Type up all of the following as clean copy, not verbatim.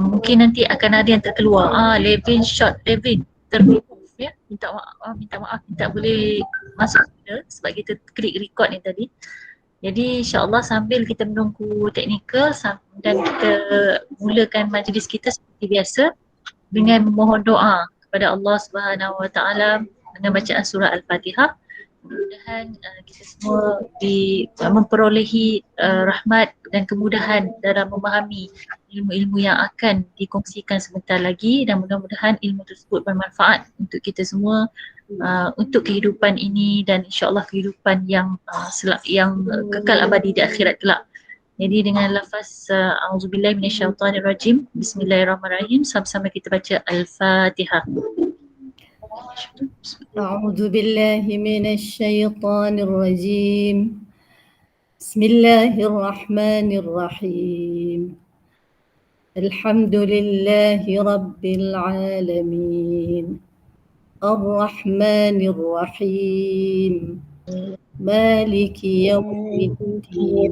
mungkin nanti akan ada yang terkeluar. Levin shot, Levin terremove ya. Minta maaf, tak boleh masuk sebab kita klik record ni tadi. Jadi insyaAllah sambil kita menunggu teknikal dan kita mulakan majlis kita seperti biasa dengan memohon doa kepada Allah Subhanahu Wa Taala dengan bacaan surah Al-Fatihah. Mudah-mudahan kita semua memperolehi rahmat dan kemudahan dalam memahami ilmu-ilmu yang akan dikongsikan sebentar lagi, dan mudah-mudahan ilmu tersebut bermanfaat untuk kita semua, untuk kehidupan ini dan insya-Allah kehidupan yang kekal abadi di akhirat kelak. Jadi dengan lafaz auzubillahi minasyaitonirrajim, bismillahirrahmanirrahim, sama-sama kita baca Al-Fatihah. A'udzubillahi minasyaitonirrajim. Bismillahirrahmanirrahim. Alhamdulillahi rabbil alamin. Ar-Rahmanir Rahim. Maliki yaumiddin.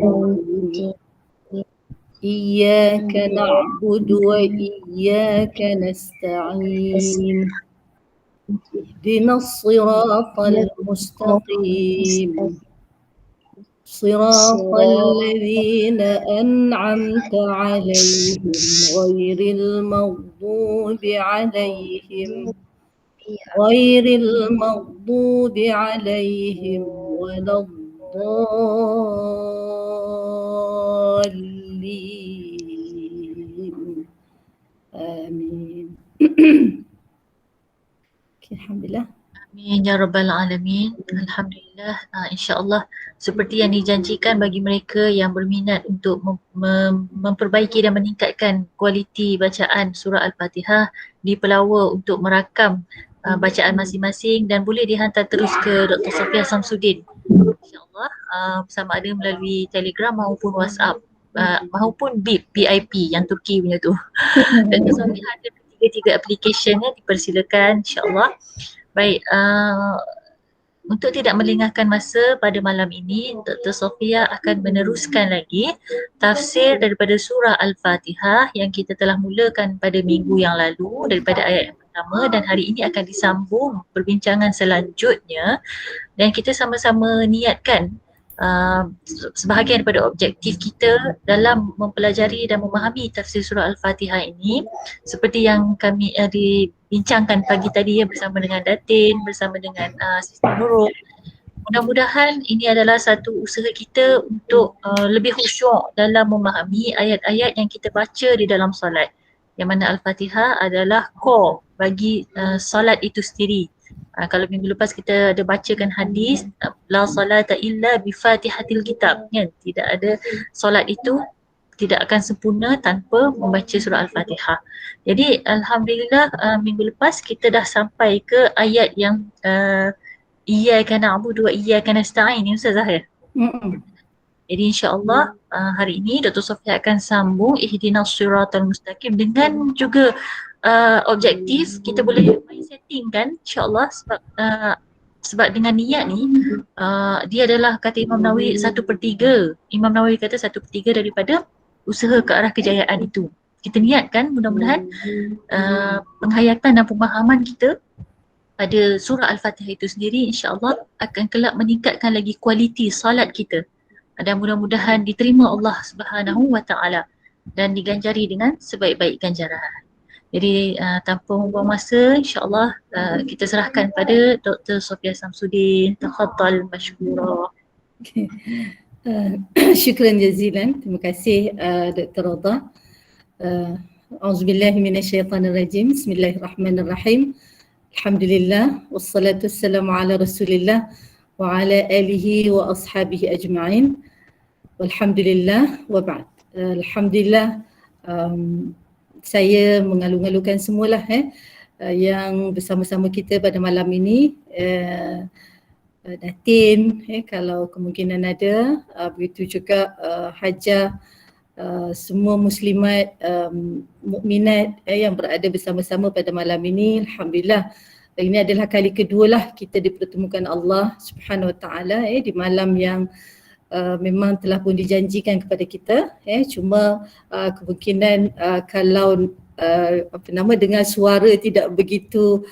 Iyyaka na'budu wa iyyaka nasta'in. Ihdinas siratal mustaqim. Siratal ladzina an'amta 'alaihim ghairil maghdubi alaihim waladdallin. Amin. Okay, alhamdulillah. Amin ya rabbal alamin. Alhamdulillah. InsyaAllah seperti yang dijanjikan bagi mereka yang berminat untuk memperbaiki dan meningkatkan kualiti bacaan surah Al-Fatihah, dipelawa untuk merakam bacaan masing-masing dan boleh dihantar terus ke Dr. Sofia Samsudin, InsyaAllah, sama ada melalui Telegram maupun WhatsApp, maupun BIP yang Turki punya tu. Dr. Sofia ada tiga aplikasinya, dipersilakan insyaAllah. Baik, untuk tidak melengahkan masa pada malam ini, Dr. Sofia akan meneruskan lagi tafsir daripada surah Al-Fatihah yang kita telah mulakan pada minggu yang lalu daripada ayat yang pertama, dan hari ini akan disambung perbincangan selanjutnya, dan kita sama-sama niatkan sebahagian daripada objektif kita dalam mempelajari dan memahami tafsir surah Al-Fatihah ini seperti yang kami dibincangkan pagi tadi ya, bersama dengan Datin, bersama dengan Sister Nurul. Mudah-mudahan ini adalah satu usaha kita untuk lebih khusyuk dalam memahami ayat-ayat yang kita baca di dalam solat, yang mana Al-Fatihah adalah core bagi solat itu sendiri. Kalau minggu lepas kita ada bacakan hadis, la salata illa bi fatihatil kitab, kan? Tidak ada solat itu tidak akan sempurna tanpa membaca surah Al-Fatihah. Jadi alhamdulillah minggu lepas kita dah sampai ke ayat yang iyyaka na'budu wa iyyaka nasta'in ni, Ustaz Zahir. Jadi insya-Allah hari ini Dr. Sofia akan sambung ihdinas siratal mustaqim dengan juga objektif kita boleh main setting kan insya-Allah, sebab dengan niat ni dia adalah kata Imam Nawawi 1/3. Imam Nawawi kata 1/3 daripada usaha ke arah kejayaan itu. Kita niatkan mudah-mudahan penghayatan dan pemahaman kita pada surah Al-Fatihah itu sendiri insya-Allah akan kelak meningkatkan lagi kualiti salat kita, dan mudah-mudahan diterima Allah Subhanahu Wa Taala dan diganjari dengan sebaik-baik ganjaran. Jadi tanpa membuang masa, insya-Allah kita serahkan pada Dr. Sofia Samsudin. Tafadhal mashkura. Syukran jazilan. Terima kasih Dr. Radha. Auzubillahi minasyaitonirrajim. Bismillahirrahmanirrahim. Alhamdulillah wassalatu wassalamu ala Rasulillah wa ala alihi wa ashabihi ajma'in. Walhamdulillah wa ba'd. Alhamdulillah, saya mengalu-alukan semualah yang bersama-sama kita pada malam ini. Datin, kalau kemungkinan ada, begitu juga Hajah, semua muslimat, mukminat yang berada bersama-sama pada malam ini. Alhamdulillah, ini adalah kali kedua lah kita dipertemukan Allah Subhanahu Wa Taala di malam yang memang telah pun dijanjikan kepada kita. Cuma kemungkinan kalau dengar suara tidak begitu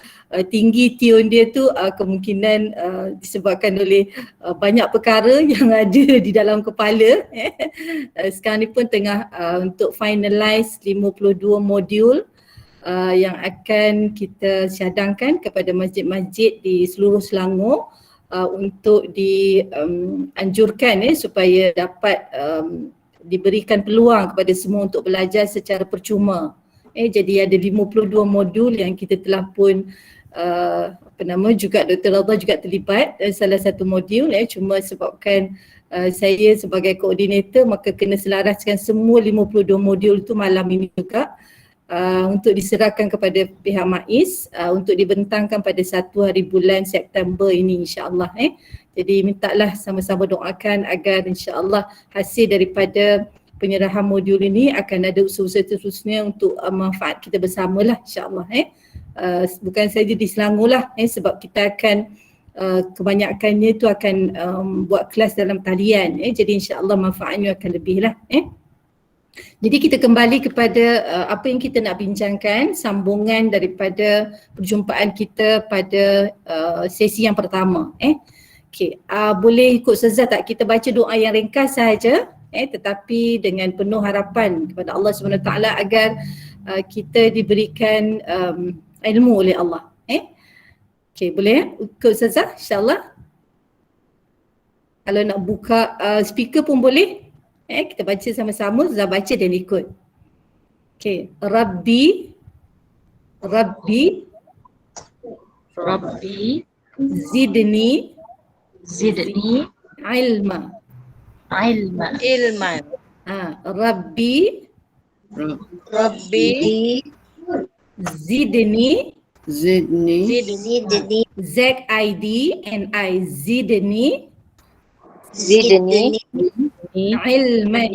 tinggi tune dia tu, kemungkinan disebabkan oleh banyak perkara yang ada di dalam kepala. Sekarang ni pun tengah untuk finalize 52 modul yang akan kita syadangkan kepada masjid-masjid di seluruh Selangor untuk dianjurkan supaya dapat diberikan peluang kepada semua untuk belajar secara percuma. Jadi ada 52 modul yang kita telah pun juga Dr. Radha juga terlibat salah satu modul, cuma sebabkan saya sebagai koordinator maka kena selaraskan semua 52 modul tu malam ini juga untuk diserahkan kepada pihak MAIS untuk dibentangkan pada 1 hari bulan September ini, insya-Allah. Jadi mintalah sama-sama doakan agar insya-Allah hasil daripada penyerahan modul ini akan ada usaha-usaha seterusnya untuk manfaat kita bersamalah, insya-Allah. Bukan saja di Selangor lah, sebab kita akan kebanyakannya itu akan buat kelas dalam talian, jadi insya-Allah manfaatnya akan lebih lah. Jadi kita kembali kepada apa yang kita nak bincangkan, sambungan daripada perjumpaan kita pada sesi yang pertama. Okey, boleh ikut Ustazah tak kita baca doa yang ringkas sahaja, tetapi dengan penuh harapan kepada Allah SWT agar kita diberikan ilmu oleh Allah. Okey, boleh ikut Ustazah, insya-Allah. Kalau nak buka speaker pun boleh. Kita baca sama-sama, Ustazah baca dan ikut. Okey, Rabbi zidni ilma. Rabbi zidni Z-I-D-N-I zidni ilman.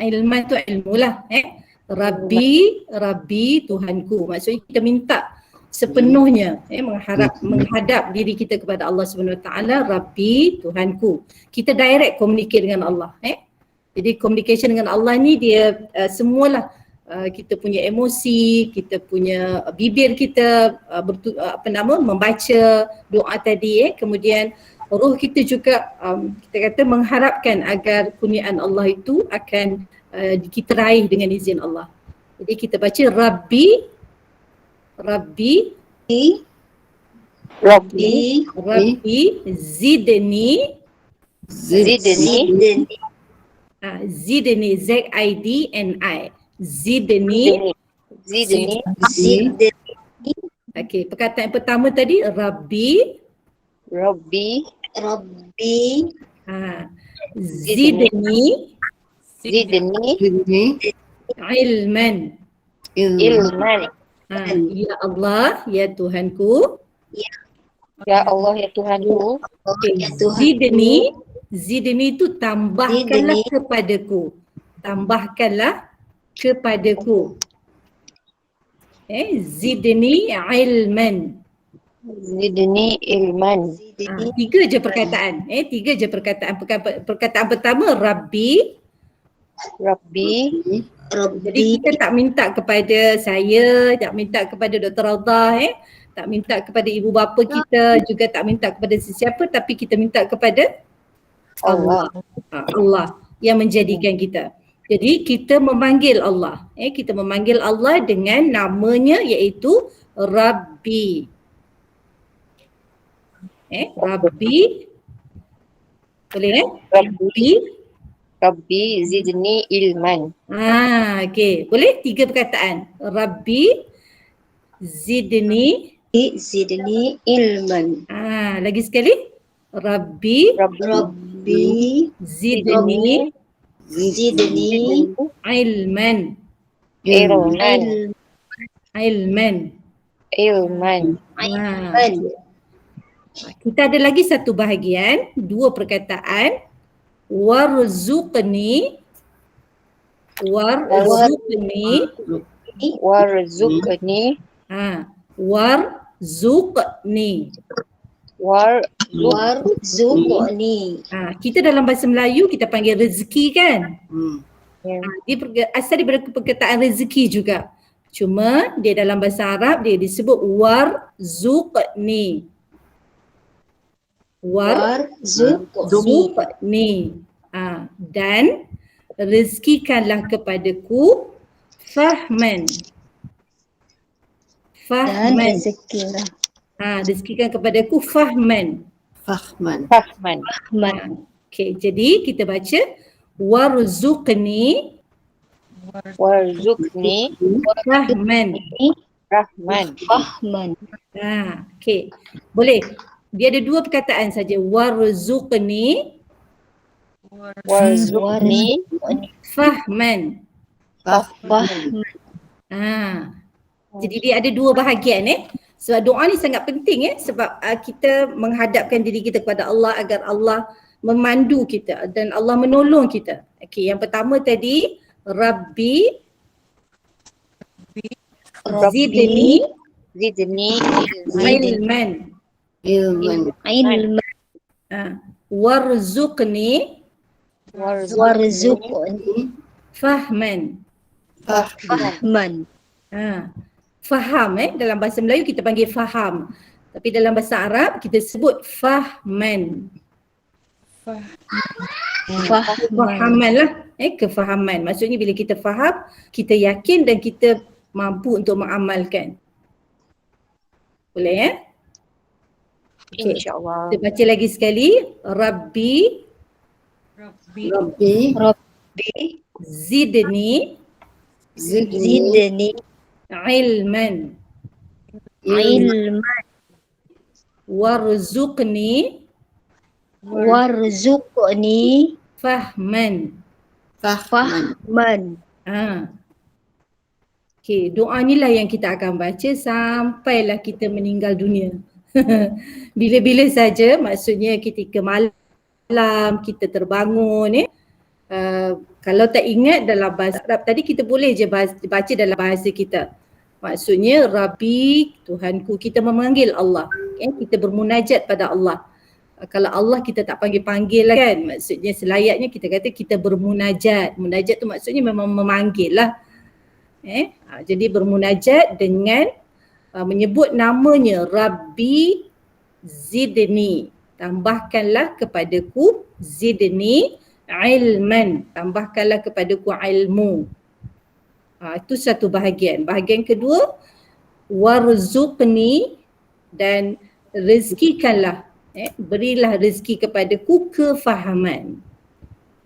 Ilman tu ilmu lah. Rabbi Tuhanku. Maksudnya kita minta sepenuhnya menghadap diri kita kepada Allah SWT. Rabbi Tuhanku. Kita direct communicate dengan Allah. Jadi communication dengan Allah ni dia semualah. Kita punya emosi, kita punya bibir kita membaca doa tadi, kemudian roh kita juga kita kata mengharapkan agar kurniaan Allah itu akan kita raih dengan izin Allah. Jadi kita baca Rabbi zidni Z-I-D-N-I Zidni. Okey, perkataan pertama tadi Rabbi. Zidni ilman. Ya Allah, ya Tuhanku. Ya Allah, ya Tuhanku. Okay. Zidni itu tambahkanlah kepadaku. Tambahkanlah kepadaku. Zidni ilman. Tiga je perkataan. Perkataan pertama Rabbi. Jadi kita tak minta kepada saya, tak minta kepada Dr. Radha, tak minta kepada ibu bapa kita, juga tak minta kepada sesiapa, tapi kita minta kepada Allah. Allah yang menjadikan kita. Jadi kita memanggil Allah. Kita memanggil Allah dengan namanya iaitu Rabbi. Rabbi. Boleh Rabbi zidni ilman. Okey. Boleh tiga perkataan. Rabbi zidni ilman. Lagi sekali. Rabbi zidni ilman. Kita ada lagi satu bahagian, dua perkataan. Warzuqni. Kita dalam bahasa Melayu kita panggil rezeki kan? Ya. Dia asal daripada perkataan rezeki juga. Cuma dia dalam bahasa Arab dia disebut warzuqni. Warzuqni. Dan rezekikanlah kepadaku fahman. Fahman. Rezekikan kepadaku fahman. Fahman. Okey, jadi kita baca warzuqni Warzuqni fahman. rahman. Okey. Boleh. Dia ada dua perkataan saja. Warzuqni Warzuqni fahman. Jadi dia ada dua bahagian Sebab doa ni sangat penting sebab kita menghadapkan diri kita kepada Allah agar Allah memandu kita dan Allah menolong kita. Okey, yang pertama tadi Rabbi zidni ilman. Warzuqni fahman. Faham dalam bahasa Melayu kita panggil faham. Tapi dalam bahasa Arab kita sebut fahman. Fahaman lah. Kefahaman. Maksudnya bila kita faham, kita yakin dan kita mampu untuk mengamalkan. Boleh Okay. InsyaAllah. Kita baca lagi sekali. Rabbi zidni ilman. Warzuqni fahman. Okey, doa ni lah yang kita akan baca sampailah kita meninggal dunia. Bila-bila saja, maksudnya ketika malam kita terbangun kalau tak ingat dalam bahasa Arab tadi kita boleh je baca dalam bahasa kita. Maksudnya Rabbi, Tuhanku, kita memanggil Allah. Kita bermunajat pada Allah. Kalau Allah kita tak panggil-panggil lah kan. Maksudnya selayaknya kita kata kita bermunajat. Munajat tu maksudnya memang memanggil lah. Jadi bermunajat dengan menyebut namanya Rabbi zidni. Tambahkanlah kepadaku zidni ilman. Tambahkanlah kepadaku ilmu. Itu satu bahagian. Bahagian kedua, warzuqni, dan rezekikanlah. Berilah rezeki kepadaku kefahaman.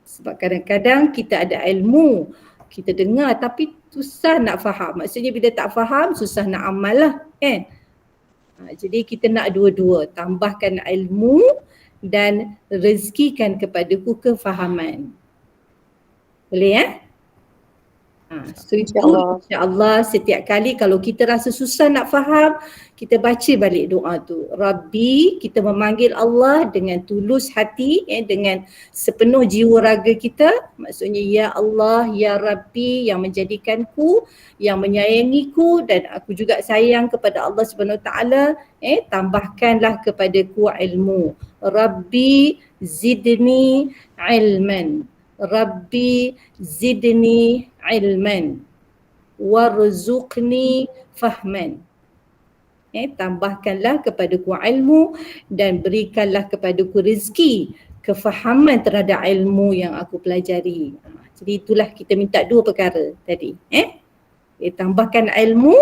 Sebab kadang-kadang kita ada ilmu, kita dengar tapi susah nak faham. Maksudnya bila tak faham, susah nak amal lah kan. Jadi kita nak dua-dua. Tambahkan ilmu dan rezekikan kepadaku kefahaman. Boleh So itu insya-Allah setiap kali kalau kita rasa susah nak faham, kita baca balik doa tu. Rabbi, kita memanggil Allah dengan tulus hati, dengan sepenuh jiwa raga kita. Maksudnya ya Allah, ya Rabbi yang menjadikanku, yang menyayangiku, dan aku juga sayang kepada Allah Subhanahu Wa Taala. Tambahkanlah kepadaku ilmu. Rabbi zidni ilman. Rabbi zidni ilman warzuqni fahman. Tambahkanlah kepadaku ilmu dan berikanlah kepadaku rezeki kefahaman terhadap ilmu yang aku pelajari. Jadi itulah kita minta dua perkara tadi. Tambahkan ilmu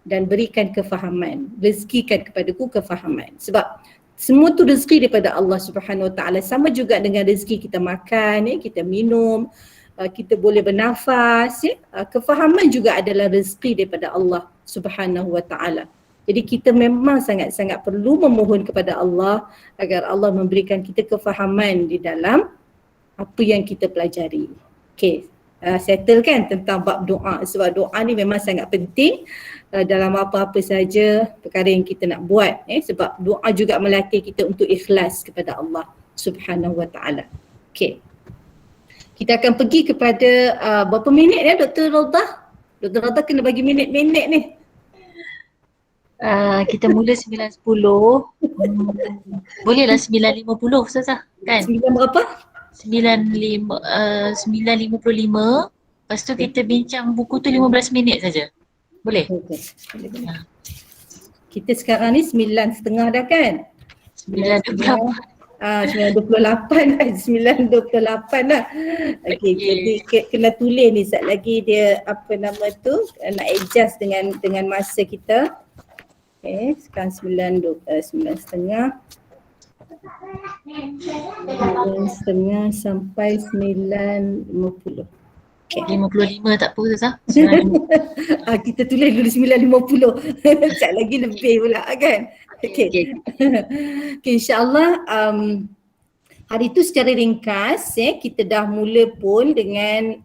dan berikan kefahaman. Rezekikan kepadaku kefahaman. Sebab semua tu rezeki daripada Allah Subhanahu Wa Taala. Sama juga dengan rezeki kita makan, kita minum, kita boleh bernafas. Kefahaman juga adalah rezeki daripada Allah Subhanahu Wa Taala. Jadi kita memang sangat-sangat perlu memohon kepada Allah agar Allah memberikan kita kefahaman di dalam apa yang kita pelajari. Okay, settle kan tentang bab doa. Sebab doa ni memang sangat penting dalam apa-apa saja perkara yang kita nak buat. Sebab doa juga melatih kita untuk ikhlas kepada Allah Subhanahu Wa Taala. Okay. Kita akan pergi kepada berapa minit Dr. Raudah? Dr. Raudah kena bagi minit-minit ni. Kita mula 9.10. Bolehlah 9.50 Ustazah kan? 9 berapa? 9.55 Lepas tu kita bincang buku tu 15 minit saja. Boleh? Okey. Boleh. Kita sekarang ni 9.30 dah kan? 9.28. 9.28 kan? 9.28 lah. Okey, jadi kena tulis ni sekejap lagi dia apa nama tu nak adjust dengan masa kita. Okey, sekarang 9.30 sampai 9.50. Okay. 55 tak apa Zah. Kita tulis dulu 9.50. Sekejap lagi lebih pula kan. Okay. Okay, insyaAllah hari tu secara ringkas kita dah mula pun dengan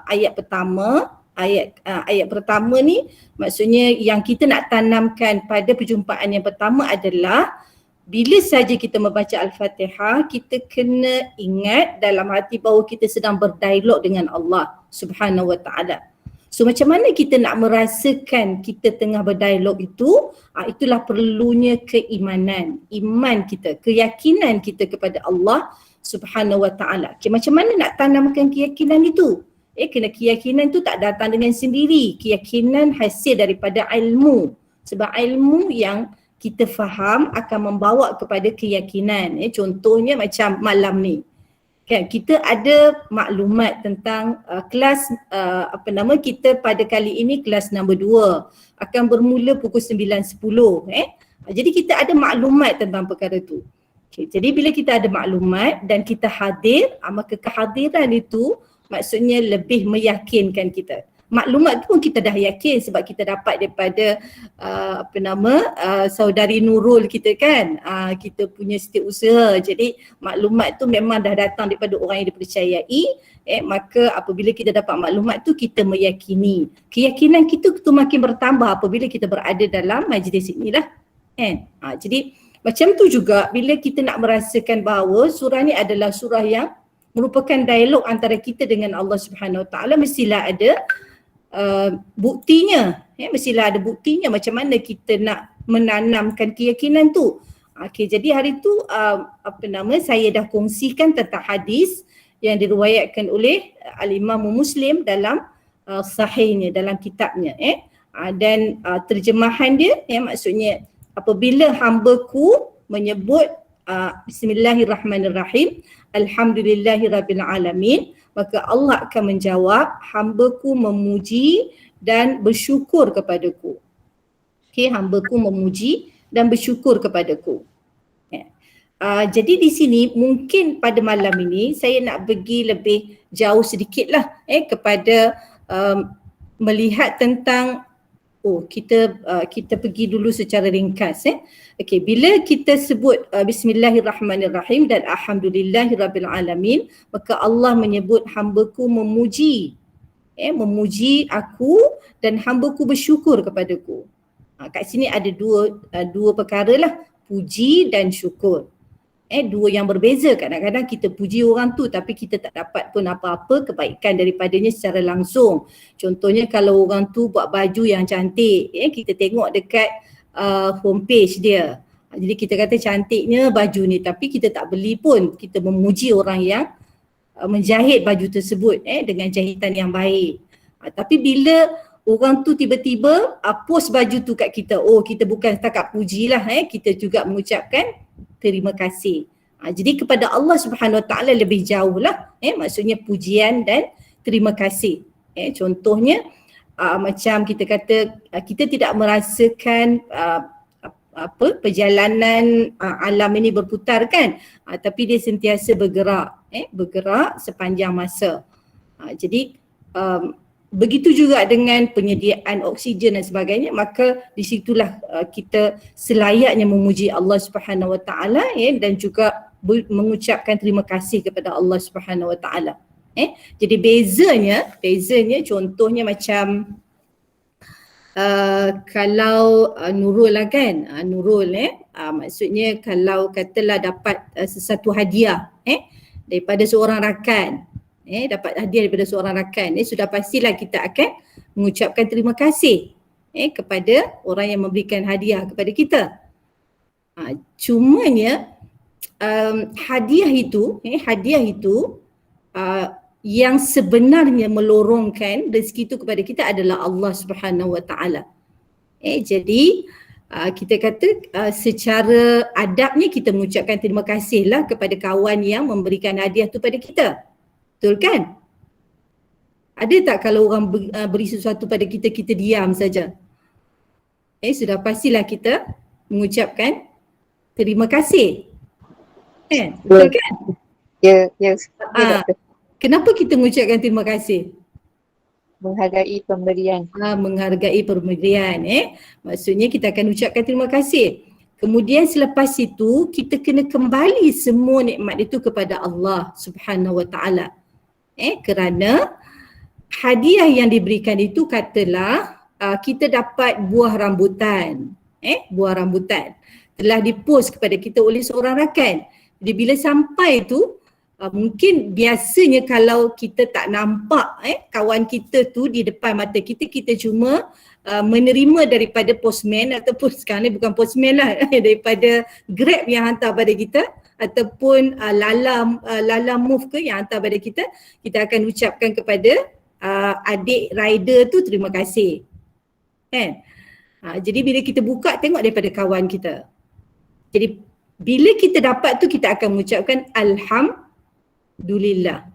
ayat pertama. Ayat pertama ni maksudnya yang kita nak tanamkan pada perjumpaan yang pertama adalah bila saja kita membaca Al-Fatihah, kita kena ingat dalam hati bahawa kita sedang berdialog dengan Allah Subhanahu Wa Taala. So macam mana kita nak merasakan kita tengah berdialog itu? Itulah perlunya keimanan, iman kita, keyakinan kita kepada Allah Subhanahu Wa Taala. Okay, macam mana nak tanamkan keyakinan itu? Kena keyakinan tu tak datang dengan sendiri. Keyakinan hasil daripada ilmu. Sebab ilmu yang kita faham akan membawa kepada keyakinan. Contohnya macam malam ni. Kan kita ada maklumat tentang kelas kita pada kali ini kelas nombor 2 akan bermula pukul 9.10. Jadi kita ada maklumat tentang perkara tu. Okay, jadi bila kita ada maklumat dan kita hadir, maka kehadiran itu maksudnya lebih meyakinkan kita. Maklumat tu pun kita dah yakin sebab kita dapat daripada saudari Nurul kita kan, kita punya setiausaha. Jadi maklumat tu memang dah datang daripada orang yang dipercayai, maka apabila kita dapat maklumat tu kita meyakini. Keyakinan kita tu makin bertambah apabila kita berada dalam majlis inilah kan. Jadi macam tu juga bila kita nak merasakan bahawa surah ni adalah surah yang merupakan dialog antara kita dengan Allah Subhanahu Wa Taala, mestilah ada buktinya, mestilah ada buktinya macam mana kita nak menanamkan keyakinan tu. Okey, jadi hari tu saya dah kongsikan tentang hadis yang diriwayatkan oleh Al-Imam Muslim dalam sahihnya, dalam kitabnya dan terjemahan dia maksudnya apabila hamba-Ku menyebut Bismillahirrahmanirrahim, Alhamdulillahirabbil alamin, maka Allah akan menjawab, hamba-Ku memuji dan bersyukur kepadaku. Okey, hamba-Ku memuji dan bersyukur kepadaku. Jadi di sini mungkin pada malam ini saya nak pergi lebih jauh sedikitlah kepada melihat tentang kita pergi dulu secara ringkas. Okey, bila kita sebut Bismillahirrahmanirrahim dan Alhamdulillahirabbil alamin, maka Allah menyebut hamba-Ku memuji, memuji aku dan hamba-Ku bersyukur kepadaku. Kat sini ada dua perkara lah, puji dan syukur. Dua yang berbeza. Kadang-kadang kita puji orang tu tapi kita tak dapat pun apa-apa kebaikan daripadanya secara langsung. Contohnya kalau orang tu buat baju yang cantik, kita tengok dekat homepage dia. Jadi kita kata cantiknya baju ni tapi kita tak beli pun. Kita memuji orang yang menjahit baju tersebut dengan jahitan yang baik. Tapi bila orang tu tiba-tiba post baju tu kat kita, kita bukan setakat pujilah, kita juga mengucapkan terima kasih. Jadi kepada Allah Subhanahu Wa Taala lebih jauh lah, maksudnya pujian dan terima kasih. Contohnya macam kita kata kita tidak merasakan perjalanan alam ini berputar kan, tapi dia sentiasa bergerak, bergerak sepanjang masa. Jadi begitu juga dengan penyediaan oksigen dan sebagainya, maka di situlah kita selayaknya memuji Allah Subhanahu Wa Taala dan juga mengucapkan terima kasih kepada Allah Subhanahu Wa Taala. Jadi bezanya contohnya macam kalau Nurul lah kan, Nurul maksudnya kalau katalah dapat sesuatu hadiah daripada seorang rakan, dapat hadiah daripada seorang rakan, sudah pastilah kita akan mengucapkan terima kasih kepada orang yang memberikan hadiah kepada kita. Cumanya hadiah itu yang sebenarnya melorongkan rezeki itu kepada kita adalah Allah Subhanahu Wa Taala. Jadi kita kata secara adabnya kita mengucapkan terima kasihlah kepada kawan yang memberikan hadiah tu pada kita. Betul kan? Ada tak kalau orang beri sesuatu pada kita, kita diam saja? Sudah pastilah kita mengucapkan terima kasih. Betul kan? Ya. Kenapa kita mengucapkan terima kasih? Menghargai pemberian. Menghargai pemberian. Maksudnya kita akan ucapkan terima kasih. Kemudian selepas itu kita kena kembali semua nikmat itu kepada Allah Subhanahu Wa Taala. Kerana hadiah yang diberikan itu katalah kita dapat buah rambutan. Buah rambutan telah dipost kepada kita oleh seorang rakan. Jadi bila sampai tu mungkin biasanya kalau kita tak nampak kawan kita tu di depan mata kita, kita cuma menerima daripada postman ataupun sekarang ni bukan postman lah daripada Grab yang hantar pada kita ataupun Lala Move ke yang hantar pada kita, kita akan ucapkan kepada adik rider tu terima kasih. Jadi bila kita buka tengok daripada kawan kita. Jadi bila kita dapat tu kita akan mengucapkan Alhamdulillah.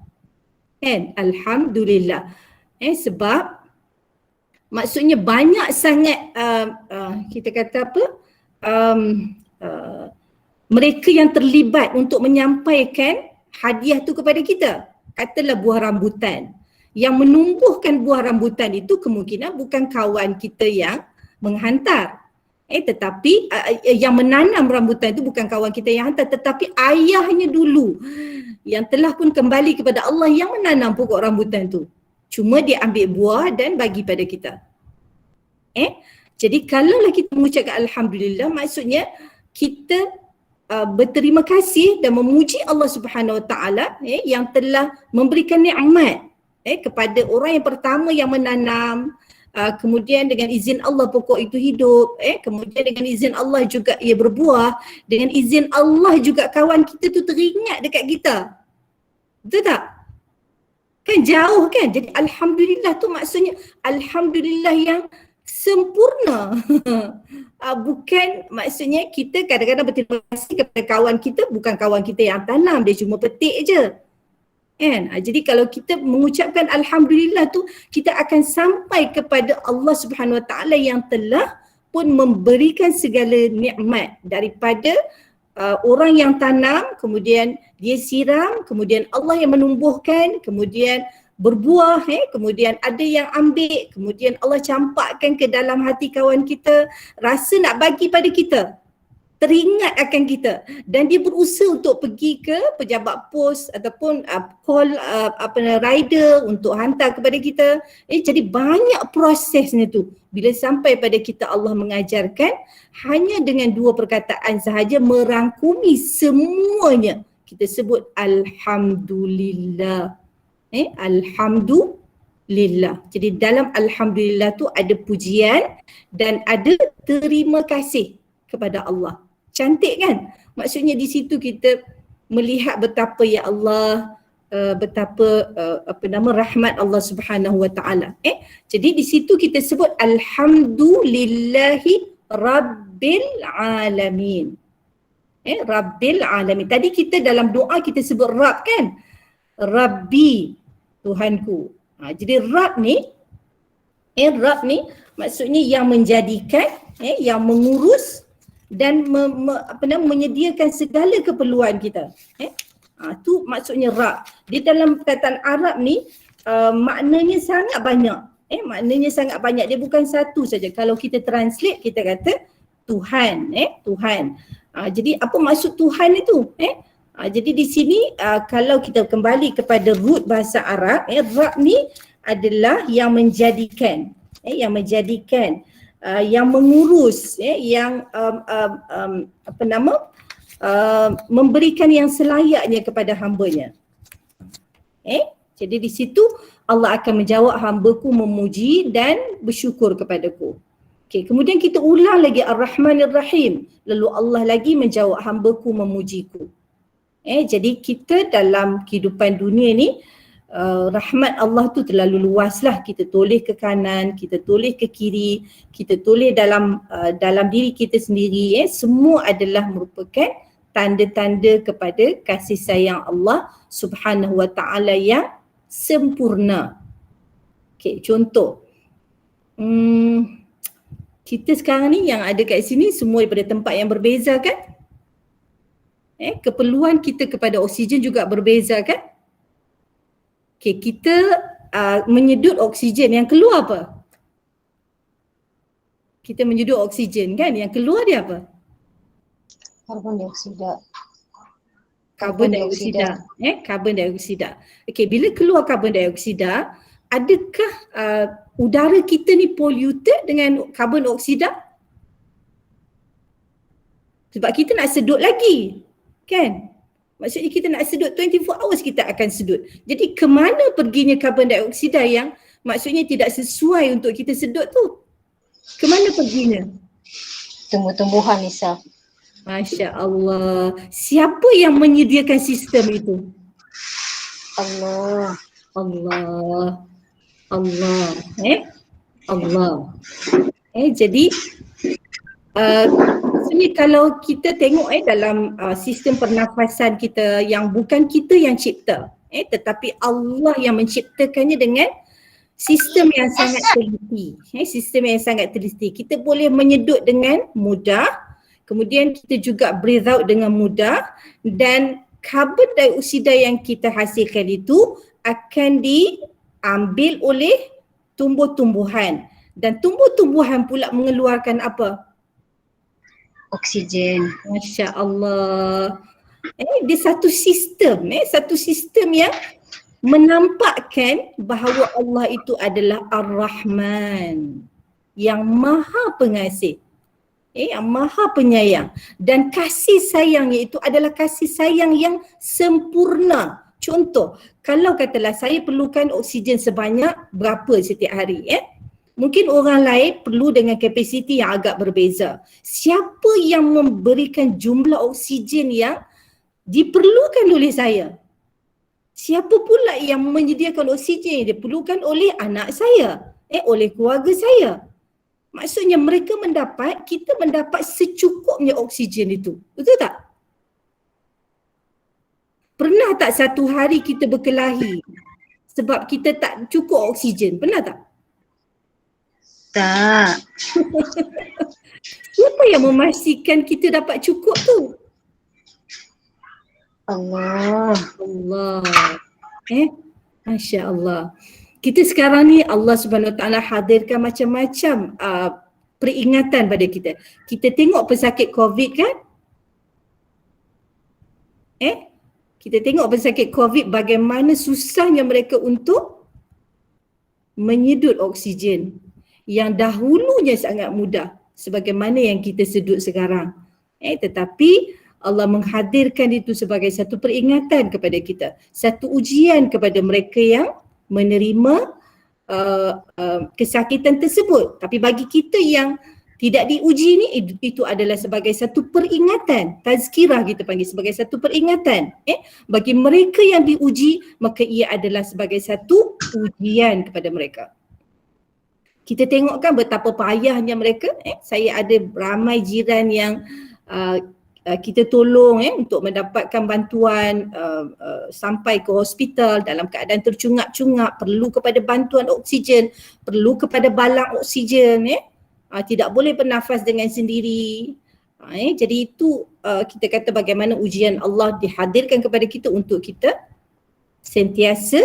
Alhamdulillah. Sebab maksudnya banyak sangat kita kata apa? Mereka yang terlibat untuk menyampaikan hadiah tu kepada kita. Katalah buah rambutan. Yang menumbuhkan buah rambutan itu kemungkinan bukan kawan kita yang menghantar. Tetapi yang menanam rambutan itu bukan kawan kita yang hantar, tetapi ayahnya dulu yang telah pun kembali kepada Allah yang menanam pokok rambutan tu. Cuma dia ambil buah dan bagi pada kita. Jadi kalaulah kita mengucapkan Alhamdulillah, maksudnya kita berterima kasih dan memuji Allah Subhanahu Wa Taala yang telah memberikan nikmat kepada orang yang pertama yang menanam. Kemudian dengan izin Allah pokok itu hidup, kemudian dengan izin Allah juga ia berbuah, dengan izin Allah juga kawan kita tu teringat dekat kita. Betul tak? Kan jauh kan? Jadi Alhamdulillah tu maksudnya Alhamdulillah yang sempurna. Bukan maksudnya kita kadang-kadang berterima kasih kepada kawan kita, bukan kawan kita yang tanam, dia cuma petik je. Jadi kalau kita mengucapkan Alhamdulillah tu, kita akan sampai kepada Allah Subhanahu Wa Taala yang telah pun memberikan segala nikmat daripada orang yang tanam, kemudian dia siram, kemudian Allah yang menumbuhkan, kemudian berbuah, kemudian ada yang ambil, kemudian Allah campakkan ke dalam hati kawan kita, rasa nak bagi pada kita. Teringat akan kita dan dia berusaha untuk pergi ke pejabat pos ataupun call rider untuk hantar kepada kita. Jadi banyak prosesnya tu. Bila sampai pada kita Allah mengajarkan hanya dengan 2 perkataan sahaja merangkumi semuanya. Kita sebut Alhamdulillah. Alhamdulillah. Jadi dalam Alhamdulillah tu ada pujian dan ada terima kasih kepada Allah. Cantik kan? Maksudnya di situ kita melihat betapa ya Allah, betapa rahmat Allah Subhanahu Wa Taala. Jadi di situ kita sebut Alhamdulillahi Rabbil Alamin. Rabbil Alamin. Tadi kita dalam doa kita sebut Rabb kan? Rabbi, Tuhanku. Jadi Rabb ni maksudnya yang menjadikan, yang mengurus dan menyediakan segala keperluan kita. Tu maksudnya Rabb. Di dalam perkataan Arab ni maknanya sangat banyak. Maknanya sangat banyak. Dia bukan satu saja. Kalau kita translate kita kata Tuhan, Tuhan. Jadi apa maksud Tuhan itu? Jadi di sini kalau kita kembali kepada root bahasa Arab, Rabb ni adalah yang menjadikan, yang mengurus, yang memberikan yang selayaknya kepada hambanya. Jadi di situ Allah akan menjawab hambaku memuji dan bersyukur kepadaku. Kemudian kita ulang lagi Ar-Rahmanir Rahim. Lalu Allah lagi menjawab hambaku memujiku. Jadi kita dalam kehidupan dunia ni rahmat Allah tu terlalu luas lah. Kita toleh ke kanan, kita toleh ke kiri, kita toleh dalam diri kita sendiri. Semua adalah merupakan tanda-tanda kepada kasih sayang Allah Subhanahu wa ta'ala yang sempurna. Okay, contoh. Kita sekarang ni yang ada kat sini semua daripada tempat yang berbeza kan? Keperluan kita kepada oksigen juga berbeza kan? Okay, kita menyedut oksigen, yang keluar apa? Kita menyedut oksigen kan? Yang keluar dia apa? Karbon dioksida. Karbon dioksida. Karbon dioksida. Okey, bila keluar karbon dioksida, adakah udara kita ni polluted dengan karbon dioksida? Sebab kita nak sedut lagi. Kan? Maksudnya kita nak sedut 24 hours kita akan sedut. Jadi ke mana perginya karbon dioksida yang maksudnya tidak sesuai untuk kita sedut tu? Ke mana perginya? Tumbuh-tumbuhan, Nisa. Masya Allah. Siapa yang menyediakan sistem itu? Allah. Allah. Allah. Allah. Jadi sebenarnya kalau kita tengok dalam sistem pernafasan kita yang bukan kita yang cipta, tetapi Allah yang menciptakannya dengan sistem yang sangat teliti. Sistem yang sangat teliti. Kita boleh menyedut dengan mudah. Kemudian kita juga breathe out dengan mudah dan karbon dioksida yang kita hasilkan itu akan diambil oleh tumbuh-tumbuhan dan tumbuh-tumbuhan pula mengeluarkan apa? Oksigen. Masya Allah. Dia satu sistem, satu sistem yang menampakkan bahawa Allah itu adalah Ar-Rahman yang Maha Pengasih. Yang Maha Penyayang, dan kasih sayangnya itu adalah kasih sayang yang sempurna. Contoh, kalau katalah saya perlukan oksigen sebanyak berapa setiap hari, mungkin orang lain perlu dengan kapasiti yang agak berbeza. Siapa yang memberikan jumlah oksigen yang diperlukan oleh saya? Siapa pula yang menyediakan oksigen yang diperlukan oleh anak saya, oleh keluarga saya? Maksudnya mereka mendapat, kita mendapat secukupnya oksigen itu. Betul tak? Pernah tak satu hari kita berkelahi sebab kita tak cukup oksigen? Pernah tak? Tak. Siapa yang memastikan kita dapat cukup tu? Allah. Allah. Masya Allah. Kita sekarang ni Allah Subhanahu Wa Taala hadirkan macam-macam peringatan pada kita. Kita tengok pesakit COVID kan? Kita tengok pesakit COVID bagaimana susahnya mereka untuk menyedut oksigen yang dahulunya sangat mudah sebagaimana yang kita sedut sekarang. Tetapi Allah menghadirkan itu sebagai satu peringatan kepada kita, satu ujian kepada mereka yang menerima kesakitan tersebut. Tapi bagi kita yang tidak diuji ni, itu adalah sebagai satu peringatan. Tazkirah kita panggil sebagai satu peringatan. Bagi mereka yang diuji, maka ia adalah sebagai satu ujian kepada mereka. Kita tengokkan betapa payahnya mereka. Saya ada ramai jiran yang kita tolong untuk mendapatkan bantuan sampai ke hospital dalam keadaan tercungap-cungap, perlu kepada bantuan oksigen, perlu kepada balang oksigen, tidak boleh bernafas dengan sendiri. Jadi itu kita kata bagaimana ujian Allah dihadirkan kepada kita untuk kita sentiasa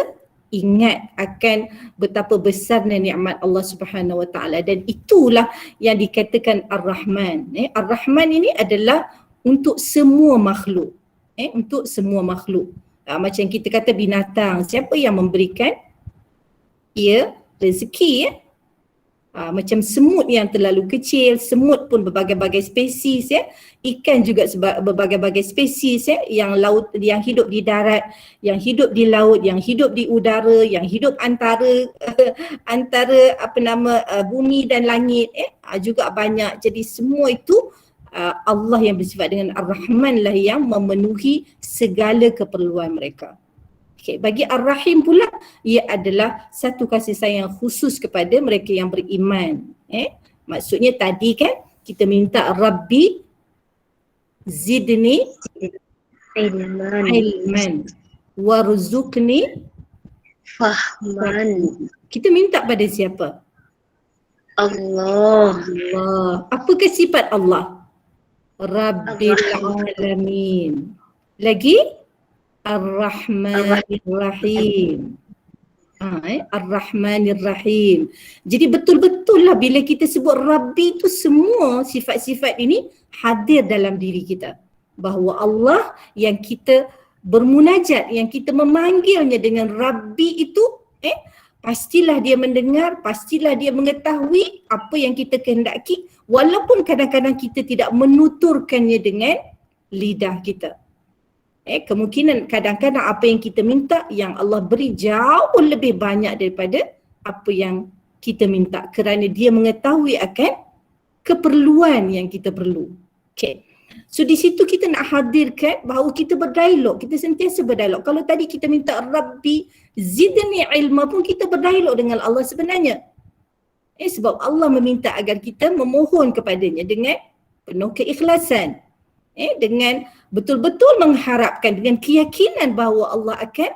ingat akan betapa besarnya nikmat Allah Subhanahu Wa Taala, dan itulah yang dikatakan Ar-Rahman. Ar-Rahman ini adalah untuk semua makhluk. Untuk semua makhluk. Macam kita kata binatang, siapa yang memberikan ia rezeki? Macam semut yang terlalu kecil, semut pun berbagai-bagai spesies, ikan juga berbagai-bagai spesies, yang laut, yang hidup di darat, yang hidup di laut, yang hidup di udara, yang hidup antara bumi dan langit, juga banyak. Jadi semua itu Allah yang bersifat dengan Ar-Rahman lah yang memenuhi segala keperluan mereka. Okay, bagi Ar-Rahim pula, ia adalah satu kasih sayang khusus kepada mereka yang beriman. Maksudnya tadi kan kita minta Rabbi zidni ilman warzuqni Fahman. Kita minta pada siapa? Allah. Allah. Apakah sifat Allah? Rabbil alamin. Lagi Ar-Rahmanir Rahim. Ar-Rahmanir Rahim. Jadi betul-betul lah bila kita sebut Rabbi tu, semua sifat-sifat ini hadir dalam diri kita. Bahawa Allah yang kita bermunajat, yang kita memanggilnya dengan Rabbi itu, pastilah dia mendengar, pastilah dia mengetahui apa yang kita kehendaki, walaupun kadang-kadang kita tidak menuturkannya dengan lidah kita. Kemungkinan kadang-kadang apa yang kita minta, yang Allah beri jauh lebih banyak daripada apa yang kita minta, kerana dia mengetahui akan keperluan yang kita perlu. Okay. So di situ kita nak hadirkan bahawa kita berdialog, kita sentiasa berdialog. Kalau tadi kita minta Rabbi zidni ilma pun kita berdialog dengan Allah sebenarnya. Sebab Allah meminta agar kita memohon kepadanya dengan penuh keikhlasan. Dengan betul-betul mengharapkan, dengan keyakinan bahawa Allah akan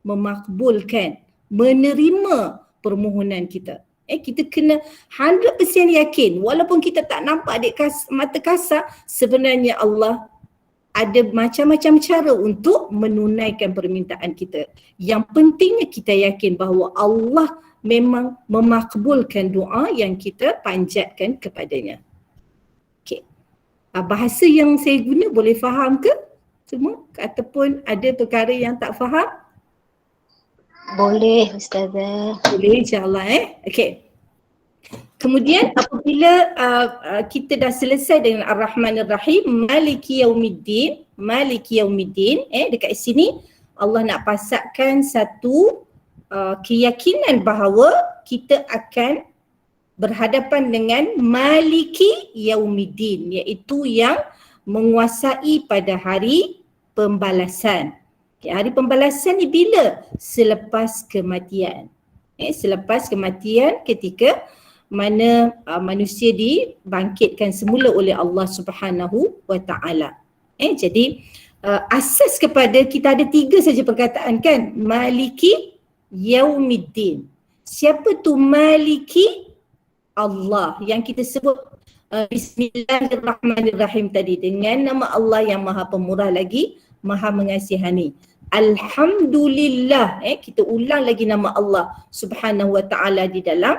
memakbulkan, menerima permohonan kita. Kita kena 100% yakin, walaupun kita tak nampak adik mata kasar, sebenarnya Allah ada macam-macam cara untuk menunaikan permintaan kita. Yang pentingnya kita yakin bahawa Allah memang memakbulkan doa yang kita panjatkan kepadanya. Okay. Bahasa yang saya guna boleh faham ke semua? Ataupun ada perkara yang tak faham? Boleh Ustazah. Boleh insyaAllah Okay. Kemudian apabila kita dah selesai dengan Ar-Rahmanir Rahim, Maliki Yaumiddin, Maliki Yaumiddin, dekat sini Allah nak pasakkan satu keyakinan bahawa kita akan berhadapan dengan Maliki Yaumiddin, iaitu yang menguasai pada hari pembalasan. Hari pembalasan ni bila? Selepas kematian. Selepas kematian, ketika mana manusia dibangkitkan semula oleh Allah Subhanahu wa Ta'ala. Jadi asas kepada kita ada 3 saja perkataan kan? Maliki Yaumiddin. Siapa tu Maliki? Allah, yang kita sebut Bismillahirrahmanirrahim tadi, dengan nama Allah yang Maha Pemurah lagi Maha Mengasihani. Alhamdulillah, kita ulang lagi nama Allah Subhanahu wa Ta'ala di dalam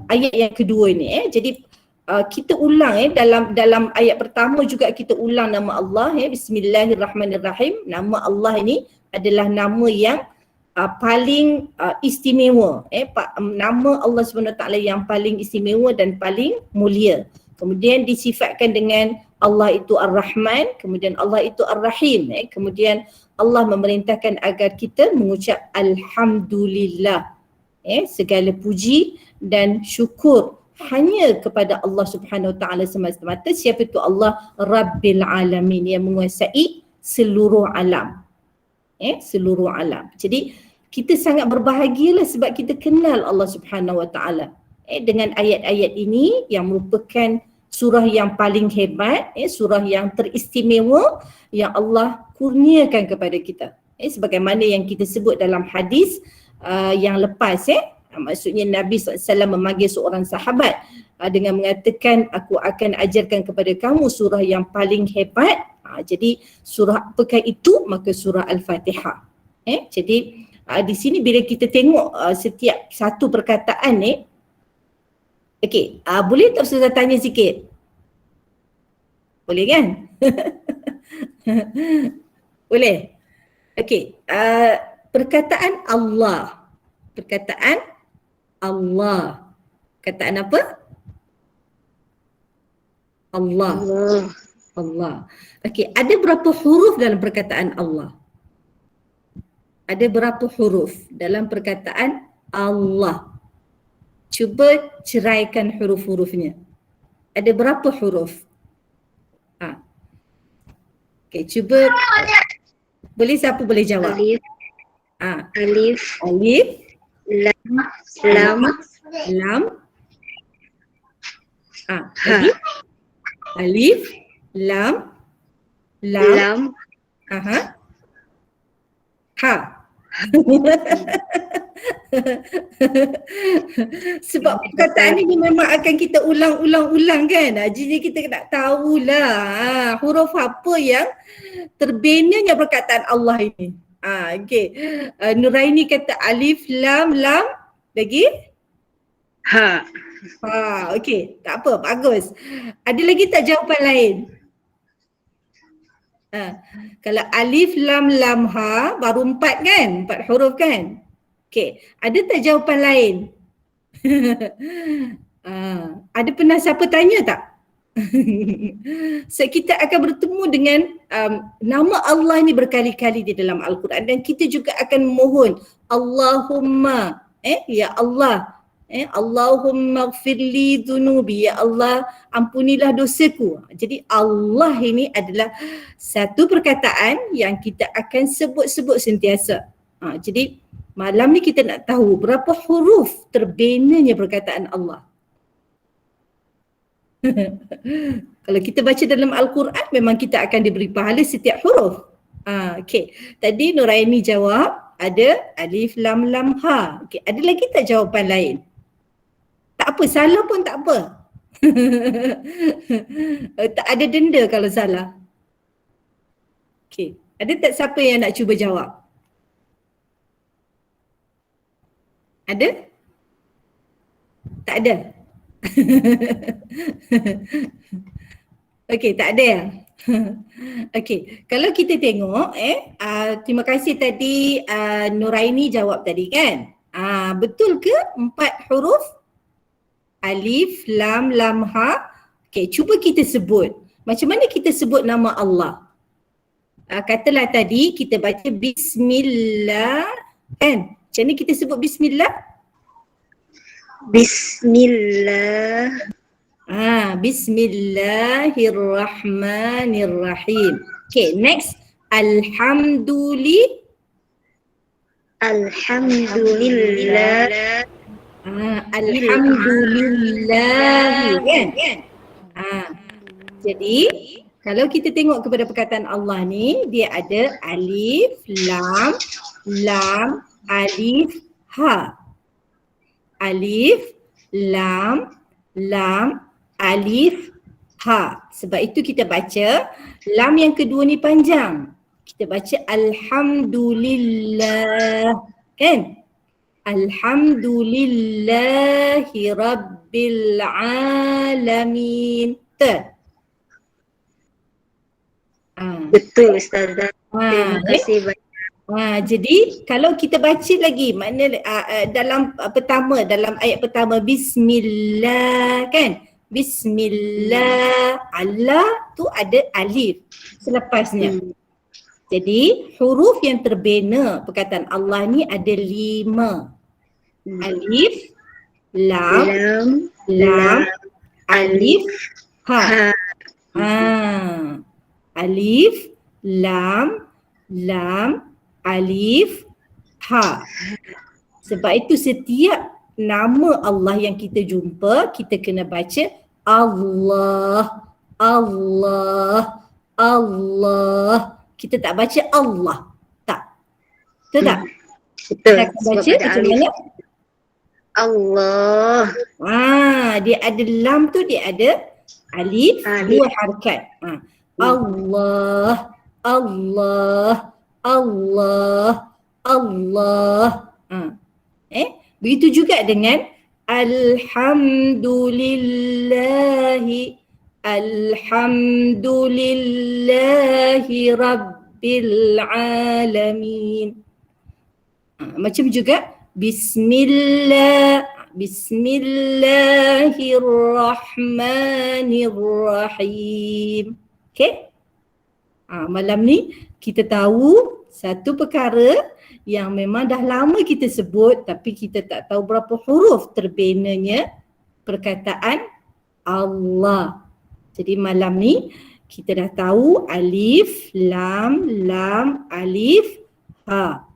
ayat yang kedua ni. Jadi kita ulang dalam ayat pertama juga kita ulang nama Allah, Bismillahirrahmanirrahim. Nama Allah ini adalah nama yang paling istimewa, nama Allah SWT yang paling istimewa dan paling mulia. Kemudian disifatkan dengan Allah itu Ar-Rahman, kemudian Allah itu Ar-Rahim. Kemudian Allah memerintahkan agar kita mengucap Alhamdulillah. Segala puji dan syukur hanya kepada Allah Subhanahu Wa Ta'ala semata-mata. Siapa itu Allah? Rabbil Alamin, yang menguasai seluruh alam. Seluruh alam. Jadi kita sangat berbahagialah sebab kita kenal Allah Subhanahu Wa Ta'ala. Dengan ayat-ayat ini yang merupakan surah yang paling hebat, surah yang teristimewa yang Allah kurniakan kepada kita. Sebagaimana yang kita sebut dalam hadis yang lepas, maksudnya Nabi SAW memanggil seorang sahabat dengan mengatakan, aku akan ajarkan kepada kamu surah yang paling hebat. Jadi surah apakah itu? Maka surah Al-Fatihah. Jadi di sini bila kita tengok setiap satu perkataan ni, okey, boleh tak saya tanya sikit? Boleh kan? Boleh? Okey, perkataan Allah. Perkataan Allah. Perkataan apa? Allah. Allah. Okey, ada berapa huruf dalam perkataan Allah? Ada berapa huruf dalam perkataan Allah? Cuba ceraikan huruf-hurufnya. Ada berapa huruf? Okey, cuba. Boleh, siapa boleh jawab? Alif, Alif, lam, lam, lam. ha, Lagi. Alif, lam, lam. lam, Aha. Ha. Sebab perkataan ini memang akan kita ulang-ulang kan. Jadi kita nak tahulah huruf apa yang terbinanya perkataan Allah ini. Okey. Nuraini kata alif, lam, lam. Lagi? ha. Okey. Tak apa, bagus. Ada lagi tak jawapan lain? Kalau alif, lam, lam, ha baru 4 kan? 4 huruf kan? Okey. Ada tak jawapan lain? Ada pernah siapa tanya tak? So kita akan bertemu dengan nama Allah ni berkali-kali di dalam Al-Quran dan kita juga akan mohon Allahumma ya Allah Allahumma gfirli dhunubi, ya Allah ampunilah dosaku. Jadi Allah ini adalah satu perkataan yang kita akan sebut-sebut sentiasa. Jadi malam ni kita nak tahu berapa huruf terbinanya perkataan Allah. Kalau kita baca dalam Al-Quran memang kita akan diberi pahala setiap huruf. Okey. Tadi Nuraini jawab ada alif, lam, lam, ha. Okey, ada lagi tak jawapan lain? Tak apa, salah pun tak apa. Tak ada denda kalau salah. Okey, ada tak siapa yang nak cuba jawab? Ada? Tak ada? Okey, tak ada ya? Okey, kalau kita tengok terima kasih tadi Nuraini jawab tadi kan? Betul ke 4 huruf? Alif, lam, lam, ha. Okey, cuba kita sebut. Macam mana kita sebut nama Allah? Katalah tadi kita baca bismillah kan? Macam mana kita sebut bismillah? Bismillah. Bismillahirrahmanirrahim. Okay, next. Alhamdulillah. Alhamdulillah kan? Jadi kalau kita tengok kepada perkataan Allah ni, dia ada alif, lam, lam, alif, ha. Alif, lam, lam, alif, ha. Sebab itu kita baca lam yang kedua ni panjang. Kita baca alhamdulillah kan? Alhamdulillahi Rabbil Alamin. Betul Ustazah. Terima kasih banyak. Jadi kalau kita baca lagi makna dalam pertama, dalam ayat pertama bismillah kan? Bismillah, Allah tu ada alif selepasnya. Jadi huruf yang terbina perkataan Allah ni ada 5. Alif, lam, lam, alif, ha. Alif, lam, lam, alif, ha. Sebab itu setiap nama Allah yang kita jumpa, kita kena baca Allah, Allah, Allah. Kita tak baca Allah. Tak. Betul tak? Betul. Kita akan baca macam mana? Allah. Dia ada lam tu, dia ada alif. 2 harakat. Allah, Allah, Allah, Allah. Begitu juga dengan alhamdulillahi, alhamdulillahi Rabbil Alamin. Macam juga bismillah, bismillahirrahmanirrahim. Okay? Malam ni kita tahu satu perkara yang memang dah lama kita sebut tapi kita tak tahu berapa huruf terbinanya perkataan Allah. Jadi malam ni kita dah tahu alif, lam, lam, alif, ha.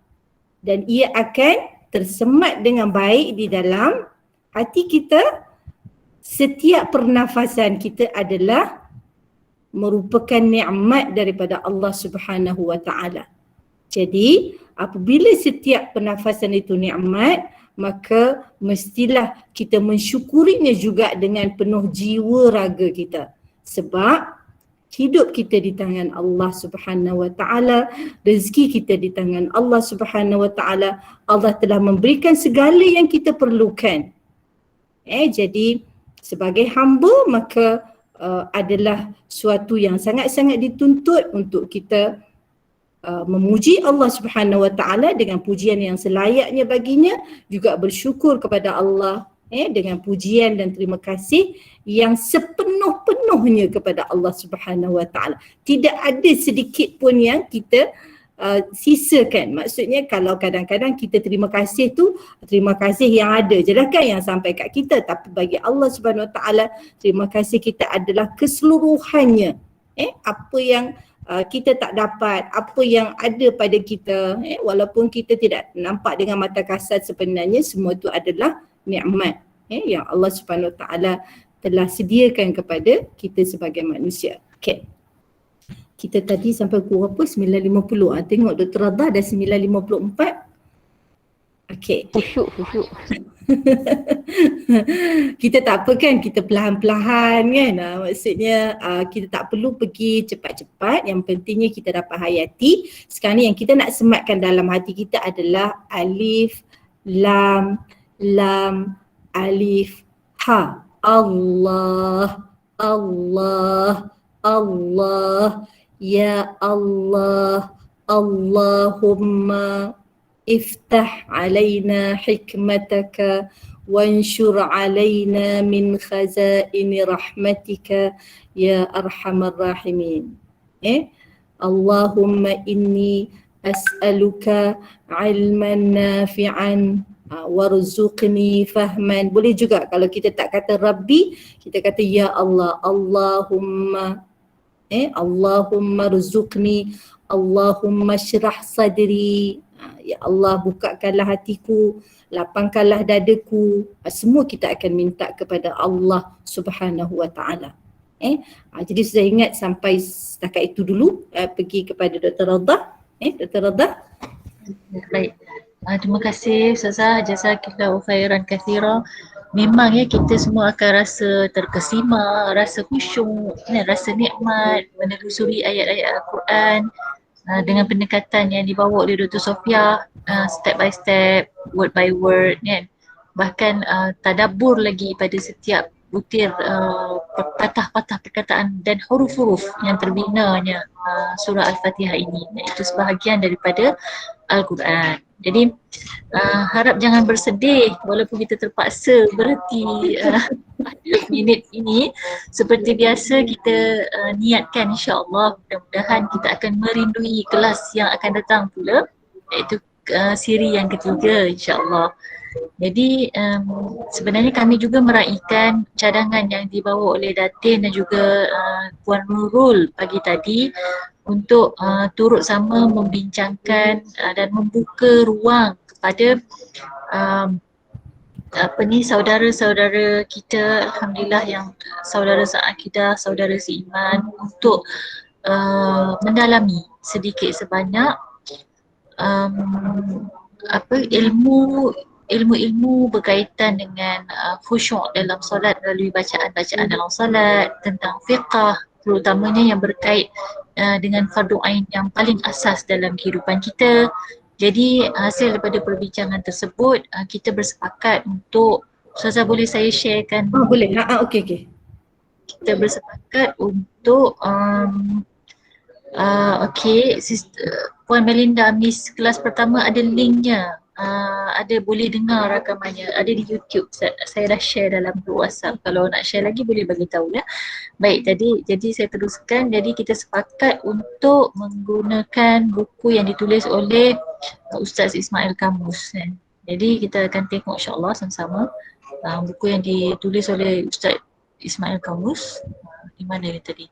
dan ia akan tersemat dengan baik di dalam hati kita. Setiap pernafasan kita adalah merupakan nikmat daripada Allah Subhanahu wa taala. Jadi apabila setiap pernafasan itu nikmat, maka mestilah kita mensyukurinya juga dengan penuh jiwa raga kita. Sebab hidup kita di tangan Allah Subhanahu wa taala, rezeki kita di tangan Allah Subhanahu wa taala. Allah telah memberikan segala yang kita perlukan. Jadi sebagai hamba maka adalah suatu yang sangat-sangat dituntut untuk kita memuji Allah Subhanahu wa taala dengan pujian yang selayaknya baginya, juga bersyukur kepada Allah dengan pujian dan terima kasih yang sepenuh-penuhnya kepada Allah Subhanahu wa taala. Tidak ada sedikit pun yang kita sisakan. Maksudnya kalau kadang-kadang kita terima kasih tu, terima kasih yang ada je lah kan yang sampai kat kita, tapi bagi Allah Subhanahu wa taala terima kasih kita adalah keseluruhannya. Apa yang kita tak dapat, apa yang ada pada kita, walaupun kita tidak nampak dengan mata kasat, sebenarnya semua itu adalah nikmat yang Allah Subhanahu wa taala telah sediakan kepada kita sebagai manusia. Okay. Kita tadi sampai pukul berapa? 9.50. Tengok Dr. Radha dah 9.54. Okey. Khusyuk. Kita tak apa kan, kita perlahan-perlahan kan. Maksudnya kita tak perlu pergi cepat-cepat. Yang pentingnya kita dapat hayati. Sekarang ni yang kita nak sematkan dalam hati kita adalah alif, lam, alif, ha. Allah, Allah, Allah. Ya Allah, Allahumma iftah alaina hikmataka wanshur alaina min khazaini rahmatika ya arhamar rahimin. Allahumma inni as'aluka ilman nafi'an warzuqni fahman. Boleh juga kalau kita tak kata Rabbi, kita kata Ya Allah, Allahumma Allahumma rzuqni, Allahumma syrah sadri. Ya Allah, bukakanlah hatiku, lapangkanlah dadaku. Semua kita akan minta kepada Allah Subhanahu wa taala. Jadi saya ingat sampai setakat itu dulu. Pergi kepada Dr. Radha. Dr. Radha. Baik. Terima kasih Ustazah, jazakillahu khairan katsira. Memang ya kita semua akan rasa terkesima, rasa khusyuk, rasa nikmat menelusuri ayat-ayat Al-Quran dengan pendekatan yang dibawa oleh Dr. Sofia, step by step, word by word kan. Bahkan tadabbur lagi pada setiap butir patah-patah perkataan dan huruf-huruf yang terbinanya surah Al-Fatihah ini. Itu sebahagian daripada Al-Quran. Jadi harap jangan bersedih walaupun kita terpaksa berhenti minit ini. Seperti biasa kita niatkan insya-Allah, mudah-mudahan kita akan merindui kelas yang akan datang pula, iaitu siri yang ketiga insya-Allah. Jadi sebenarnya kami juga meraihkan cadangan yang dibawa oleh Datin dan juga Puan Nurul pagi tadi untuk turut sama membincangkan dan membuka ruang kepada saudara-saudara kita, alhamdulillah, yang saudara seakidah, saudara seiman, untuk mendalami sedikit sebanyak ilmu-ilmu berkaitan dengan khusyuk dalam solat melalui bacaan-bacaan dalam solat, tentang fiqh terutamanya yang berkait dengan fardu ain yang paling asas dalam kehidupan kita. Jadi hasil daripada perbincangan tersebut kita bersepakat untuk, Ustazah boleh saya sharekan? Boleh. Okey. Kita bersepakat untuk Puan Melinda, Miss kelas pertama ada linknya. Ada, boleh dengar rakamannya, ada di YouTube. Saya dah share dalam grup WhatsApp. Kalau nak share lagi boleh bagi tahu ya. Baik, jadi saya teruskan. Jadi kita sepakat untuk menggunakan buku yang ditulis oleh Ustaz Ismail Kamus. Jadi kita akan tengok insya-Allah sama-sama buku yang ditulis oleh Ustaz Ismail Kamus. Di mana dia tadi?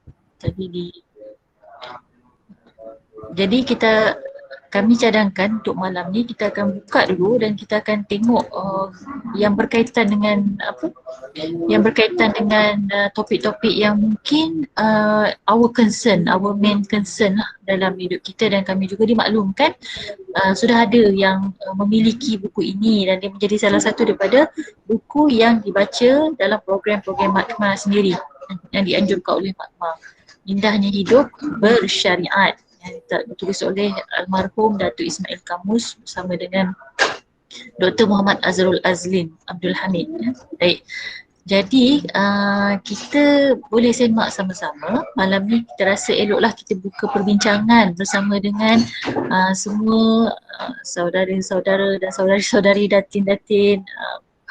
Jadi kita kami cadangkan untuk malam ni kita akan buka dulu dan kita akan tengok yang berkaitan dengan topik-topik yang mungkin our concern, our main concern lah dalam hidup kita. Dan kami juga dimaklumkan sudah ada yang memiliki buku ini dan dia menjadi salah satu daripada buku yang dibaca dalam program-program Makmah sendiri yang dianjurkan oleh Makmah. Indahnya Hidup Bersyariat yang ditulis oleh almarhum Datuk Ismail Kamus bersama dengan Dr. Muhammad Azrul Azlin Abdul Hamid. Baik. Jadi kita boleh semak sama-sama. Malam ni kita rasa eloklah kita buka perbincangan bersama dengan semua saudara-saudara dan saudari-saudari, datin-datin,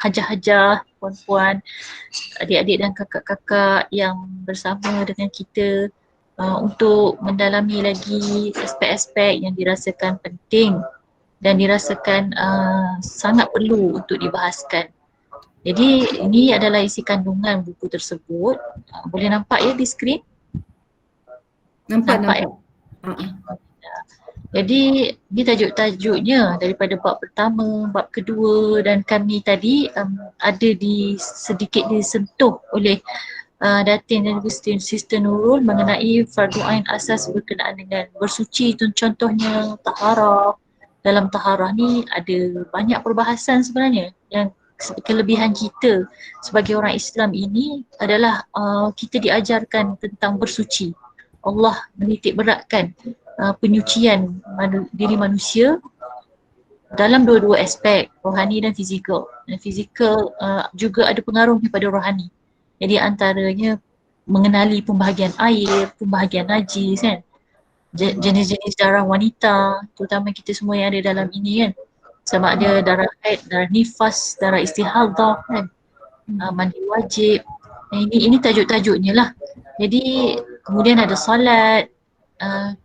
hajah-hajah, puan-puan, adik-adik dan kakak-kakak yang bersama dengan kita untuk mendalami lagi aspek-aspek yang dirasakan penting dan dirasakan sangat perlu untuk dibahaskan. Jadi ini adalah isi kandungan buku tersebut. Boleh nampak ya di skrin? Nampak. Ya? Jadi ini tajuk-tajuknya daripada bab pertama, bab kedua, dan kami tadi ada sedikit disentuh oleh Datin dan Sister Nurul mengenai fardu ain asas berkenaan dengan bersuci. Contohnya taharah. Dalam taharah ni ada banyak perbahasan sebenarnya yang kelebihan kita sebagai orang Islam ini adalah kita diajarkan tentang bersuci. Allah menitik beratkan penyucian diri manusia dalam dua-dua aspek, rohani dan fizikal. Dan fizikal juga ada pengaruhnya pada rohani. Jadi antaranya mengenali pembahagian air, pembahagian najis kan. Jenis-jenis darah wanita, terutama kita semua yang ada dalam ini kan. Sama ada darah haid, darah nifas, darah istihadah kan. Mandi wajib. Ini tajuk-tajuknya lah. Jadi kemudian ada solat.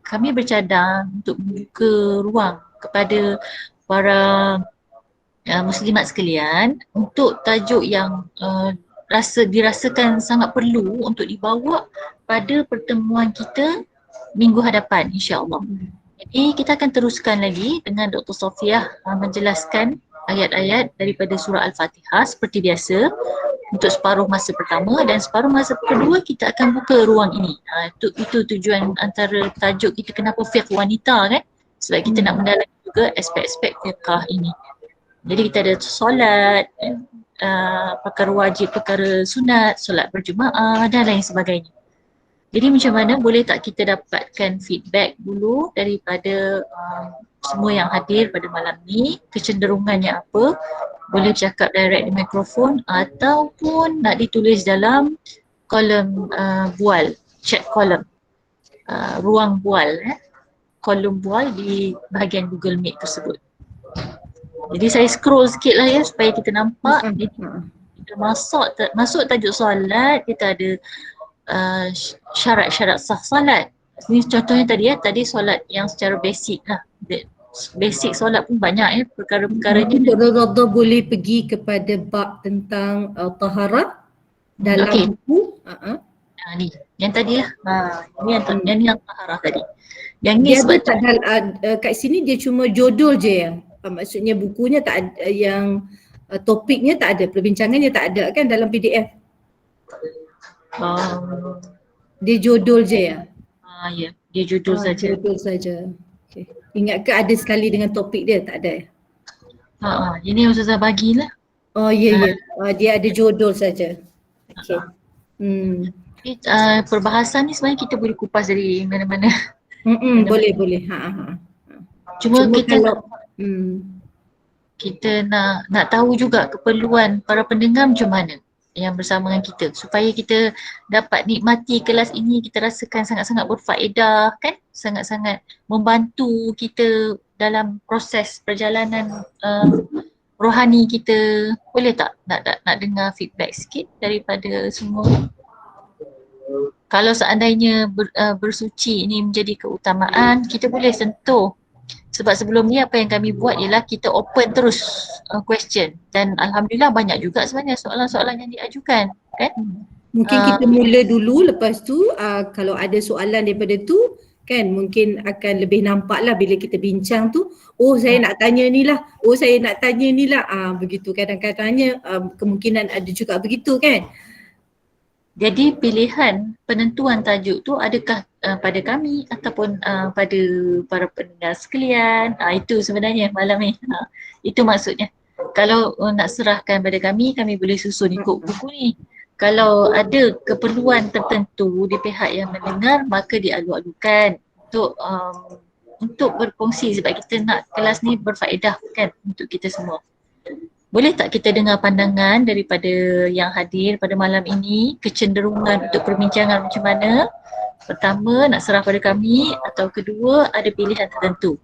Kami bercadang untuk membuka ruang kepada para muslimat sekalian untuk tajuk yang dirasakan sangat perlu untuk dibawa pada pertemuan kita minggu hadapan insya-Allah. Jadi kita akan teruskan lagi dengan Dr. Sofiah menjelaskan ayat-ayat daripada surah Al-Fatihah seperti biasa untuk separuh masa pertama, dan separuh masa kedua kita akan buka ruang ini. Itu tujuan antara tajuk kita kenapa fiqh wanita kan, sebab kita nak mendalami juga aspek-aspek fiqh ini. Jadi kita ada solat, perkara wajib, perkara sunat, solat berjemaah dan lain sebagainya. Jadi macam mana boleh tak kita dapatkan feedback dulu daripada semua yang hadir pada malam ni, kecenderungannya apa? Boleh cakap direct di mikrofon ataupun nak ditulis dalam kolom bual, chat kolom, ruang bual, kolom bual di bahagian Google Meet tersebut. Jadi saya scroll sikit lah ya supaya kita nampak. Jadi kita masuk tajuk solat, kita ada syarat-syarat sah solat. Ini contohnya tadi solat yang secara basic lah. Basic solat pun banyak ya perkara-perkaranya. Dr. Radha boleh pergi kepada bab tentang taharah dalam buku. Ni yang tadi lah. Ini yang taharah tadi. Yang ni dia sebab kat sini dia cuma judul je ya. Maksudnya bukunya tak ada, yang topiknya tak ada, perbincangannya tak ada kan dalam PDF. Dia judul je ya. Ya, dia judul saja. Judul saja. Okay. Ingat ke ada sekali dengan topik dia? Tak ada. Ini yang Ustazah bagilah. Oh ya. Dia ada judul saja. Okey. Perbahasan ni sebenarnya kita boleh kupas dari mana-mana. Boleh. Cuma kita kita nak tahu juga keperluan para pendengar macam mana yang bersama dengan kita supaya kita dapat nikmati kelas ini, kita rasakan sangat-sangat berfaedah kan, sangat-sangat membantu kita dalam proses perjalanan rohani kita. Boleh tak nak dengar feedback sikit daripada semua? Kalau seandainya bersuci ini menjadi keutamaan, kita boleh sentuh. Sebab sebelum ni apa yang kami buat ialah kita open terus question, dan alhamdulillah banyak juga sebenarnya soalan-soalan yang diajukan kan. Mungkin kita mula dulu, lepas tu kalau ada soalan daripada tu kan, mungkin akan lebih nampak lah bila kita bincang tu, oh saya nak tanya ni lah, oh saya nak tanya ni lah, begitu. Kadang-kadangnya kemungkinan ada juga begitu kan. Jadi pilihan penentuan tajuk tu adakah pada kami ataupun pada para pendengar sekalian. Itu sebenarnya malam ni. Itu maksudnya. Kalau nak serahkan pada kami boleh susun ikut buku ni. Kalau ada keperluan tertentu di pihak yang mendengar, maka dialu-alukan untuk berkongsi sebab kita nak kelas ni berfaedah kan untuk kita semua. Boleh tak kita dengar pandangan daripada yang hadir pada malam ini, kecenderungan untuk perbincangan macam mana? Pertama, nak serah pada kami, atau kedua, ada pilihan tertentu.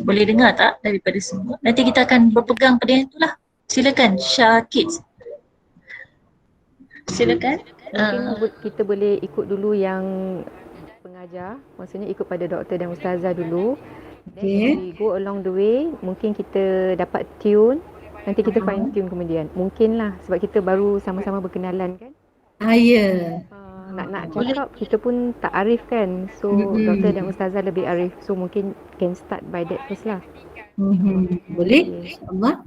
Boleh dengar tak daripada semua? Nanti kita akan berpegang pada yang itulah. Silakan Syakid. Silakan. Mungkin kita boleh ikut dulu yang pengajar, maksudnya ikut pada doktor dan ustazah dulu. Then we go along the way, mungkin kita dapat tune, nanti kita fine tune kemudian. Mungkin lah sebab kita baru sama-sama berkenalan kan. Ya. Nak cakap kita pun tak arif kan. So doktor dan ustazah lebih arif. So mungkin can start by that first lah. Boleh? InsyaAllah.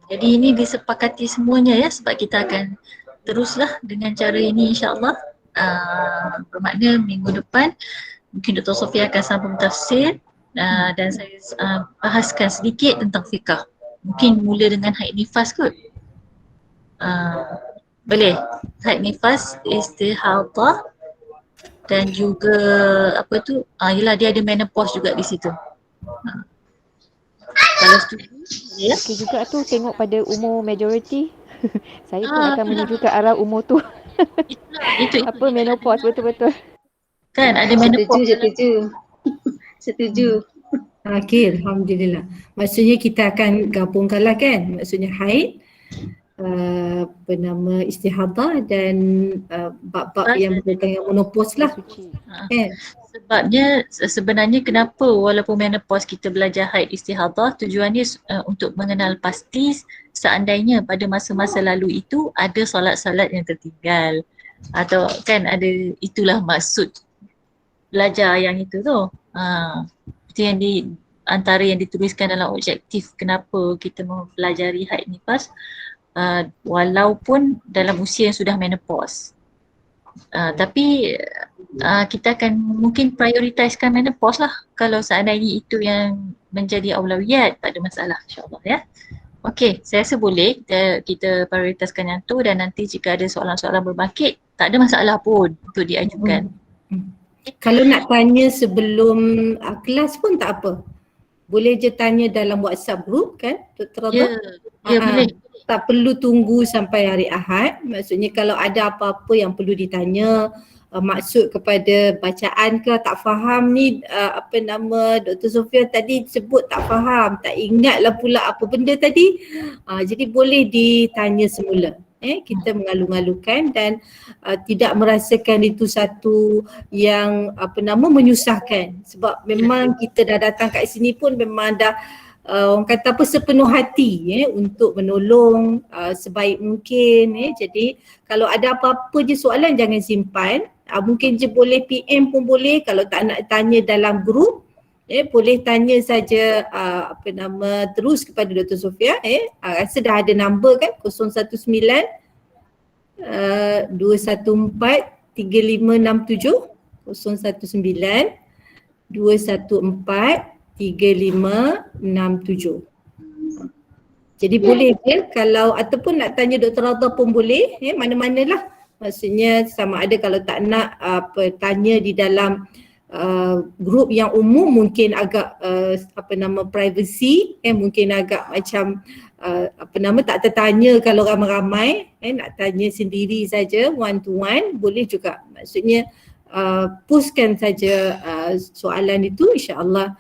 Jadi ini disepakati semuanya ya, sebab kita akan teruslah dengan cara ini insyaAllah. Bermakna minggu depan mungkin Dr. Sofia akan sambung tafsir dan saya bahaskan sedikit tentang fiqah. Mungkin mula dengan haid nifas kot. Boleh? Haid nifas, istihadah dan juga apa tu? Yelah dia ada menopause juga di situ. Kalau setuju, ya. Okay juga tu tengok pada umur majority. Saya pun akan menuju ke arah umur tu. Itu apa menopause betul-betul. Kan ada menopause. Setuju. Okey, Alhamdulillah. Maksudnya kita akan gabungkanlah kan. Maksudnya haid, istihadah dan bab-bab yang berkaitan dengan menopause lah. Sebabnya sebenarnya kenapa walaupun menopause kita belajar haid istihadah, tujuannya untuk mengenal pasti seandainya pada masa-masa lalu itu ada solat-solat yang tertinggal. Atau kan ada, itulah maksud belajar yang itu tu. Itu yang antara yang dituliskan dalam objektif kenapa kita mempelajari haid nifas walaupun dalam usia yang sudah menopause. Tapi kita akan mungkin prioritaskan menopause lah kalau seandainya itu yang menjadi aulawiyat, tak ada masalah insyaAllah ya. Okey, saya rasa boleh kita prioritaskan yang tu dan nanti jika ada soalan-soalan berbangkit tak ada masalah pun untuk diajukan. Kalau nak tanya sebelum kelas pun tak apa. Boleh je tanya dalam WhatsApp group kan, Dr. Radha? Ya, boleh. Tak perlu tunggu sampai hari Ahad. Maksudnya kalau ada apa-apa yang perlu ditanya, maksud kepada bacaan ke, tak faham ni Dr. Sofia tadi sebut tak faham, tak ingatlah pula apa benda tadi. Jadi boleh ditanya semula. Kita mengalu-alukan dan tidak merasakan itu satu yang menyusahkan, sebab memang kita dah datang kat sini pun memang dah orang kata sepenuh hati untuk menolong sebaik mungkin. Jadi kalau ada apa-apa je soalan jangan simpan, mungkin je boleh PM pun boleh, kalau tak nak tanya dalam grup boleh tanya saja terus kepada Dr. Sofia. Rasa dah ada number kan, 019 214 3567, 019 214 3567. Jadi boleh je kalau ataupun nak tanya Dr. Radha pun boleh, mana-manalah. Maksudnya sama ada kalau tak nak tanya di dalam grup yang umum mungkin agak privacy, mungkin agak macam tak tertanya kalau ramai-ramai, nak tanya sendiri saja one to one boleh juga. Maksudnya postkan saja soalan itu, insya-Allah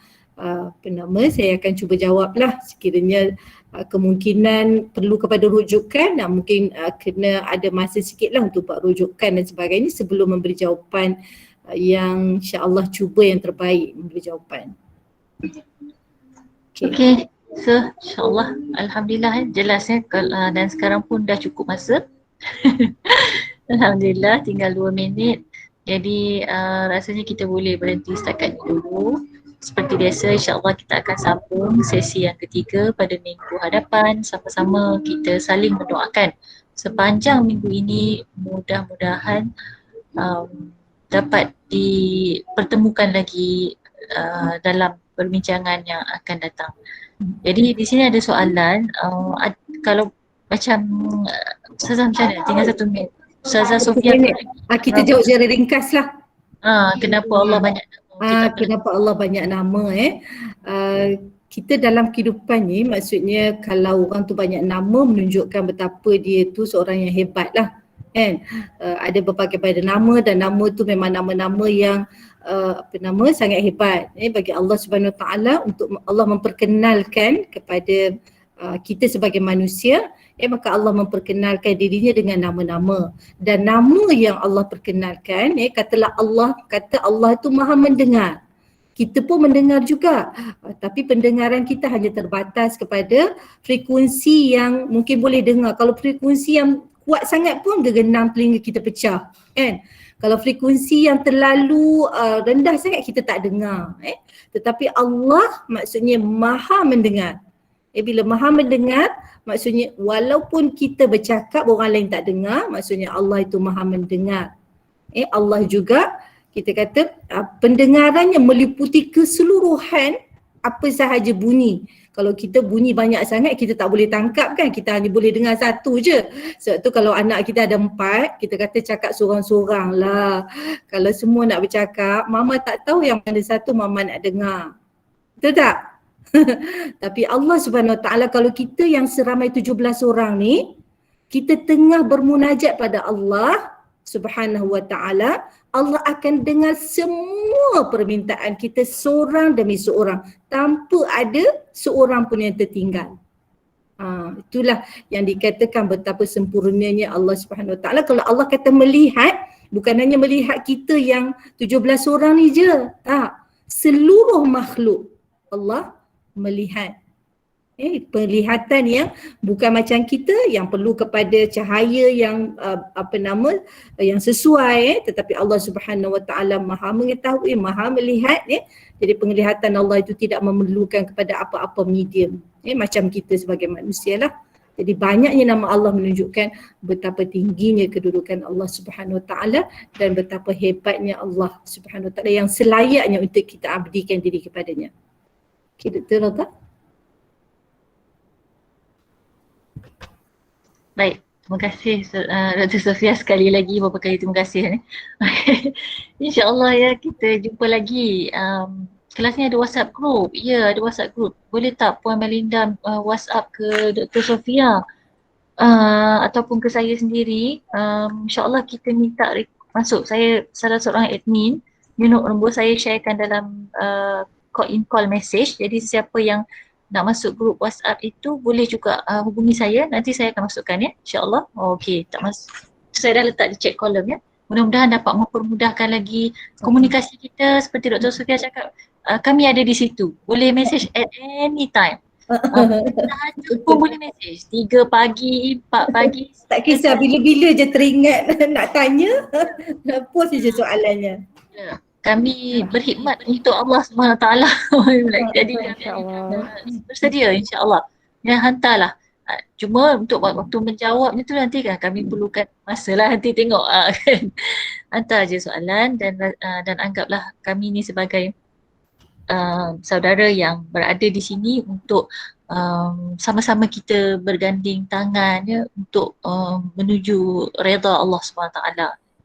saya akan cuba jawablah sekiranya kemungkinan perlu kepada rujukan. Mungkin kena ada masa sikitlah untuk buat rujukan dan sebagainya sebelum memberi jawapan yang insya-Allah cuba yang terbaik memberi jawapan. Okey. So insya-Allah alhamdulillah jelas dan sekarang pun dah cukup masa. Alhamdulillah tinggal 2 minit Jadi rasanya kita boleh berhenti setakat ini dulu. Seperti biasa, insyaAllah kita akan sambung sesi yang ketiga pada minggu hadapan. Sama-sama kita saling mendoakan sepanjang minggu ini, mudah-mudahan dapat dipertemukan lagi dalam perbincangan yang akan datang. Jadi di sini ada soalan, kalau macam Ustazah macam mana? Tinggal 1 minit. Ustazah Sofia, Kita jawab secara ringkas lah. kenapa Allah banyak nama? Kenapa Allah banyak nama kita dalam kehidupan ni, maksudnya kalau orang tu banyak nama menunjukkan betapa dia tu seorang yang hebat lah kan. Ada berbagai nama dan nama tu memang nama-nama yang sangat hebat bagi Allah Subhanahu Wa Taala, untuk Allah memperkenalkan kepada kita sebagai manusia, maka Allah memperkenalkan dirinya dengan nama-nama. Dan nama yang Allah perkenalkan, kata Allah itu Maha mendengar. Kita pun mendengar juga, tapi pendengaran kita hanya terbatas kepada frekuensi yang mungkin boleh dengar. Kalau frekuensi yang kuat sangat pun gegenam telinga kita pecah kan. Kalau frekuensi yang terlalu rendah sangat kita tak dengar. Tetapi Allah maksudnya Maha mendengar. Bila Maha mendengar, maksudnya walaupun kita bercakap orang lain tak dengar, maksudnya Allah itu Maha mendengar. Allah juga kita kata pendengarannya meliputi keseluruhan apa sahaja bunyi. Kalau kita bunyi banyak sangat kita tak boleh tangkap kan, kita hanya boleh dengar satu je. Sebab tu kalau anak kita ada 4, kita kata cakap sorang-sorang lah. Kalau semua nak bercakap, mama tak tahu yang mana satu mama nak dengar. Betul tak? Tapi Allah Subhanahu Wa Taala, kalau kita yang seramai 17 orang ni, kita tengah bermunajat pada Allah Subhanahu Wa Taala, Allah akan dengar semua permintaan kita seorang demi seorang tanpa ada seorang pun yang tertinggal. Itulah yang dikatakan betapa sempurnanya Allah Subhanahu Wa Taala. Kalau Allah kata melihat, bukan hanya melihat kita yang 17 orang ni je, tak. Seluruh makhluk Allah melihat. Penglihatan yang bukan macam kita yang perlu kepada cahaya yang yang sesuai, tetapi Allah Subhanahu Wa Taala Maha mengetahui, Maha melihat. Jadi penglihatan Allah itu tidak memerlukan kepada apa-apa medium, macam kita sebagai manusia lah. Jadi banyaknya nama Allah menunjukkan betapa tingginya kedudukan Allah Subhanahu Wa Taala dan betapa hebatnya Allah Subhanahu Wa Taala yang selayaknya untuk kita abdikan diri kepadanya. Okay, Dr. Radha? Baik, terima kasih Dr. Sofia sekali lagi, beberapa kali terima kasih. InsyaAllah ya, kita jumpa lagi. Kelas ni ada WhatsApp group. Ya, ada WhatsApp group. Boleh tak Puan Melinda WhatsApp ke Dr. Sofia ataupun ke saya sendiri. InsyaAllah kita minta masuk. Saya salah seorang admin. Nombor saya sharekan dalam call message. Jadi siapa yang nak masuk grup WhatsApp itu boleh juga hubungi saya. Nanti saya akan masukkan ya, insyaAllah. Okey, tak masuk. Saya dah letak di chat column ya. Mudah-mudahan dapat mempermudahkan lagi komunikasi kita. Seperti Dr. Sofia cakap, kami ada di situ. Boleh message at any time. Sahaja pun boleh message. 3 pagi, 4 pagi. Tak kisah, bila-bila je teringat nak tanya, post je soalannya. Ya. Kami berkhidmat untuk Allah SWT. Jadi bersedia insyaAllah. Ya, hantarlah. Cuma untuk waktu menjawabnya tu nanti kan kami perlukan masa lah, nanti tengok kan. Hantar je soalan dan anggaplah kami ni sebagai saudara yang berada di sini untuk sama-sama kita berganding tangan ya, untuk menuju redha Allah SWT.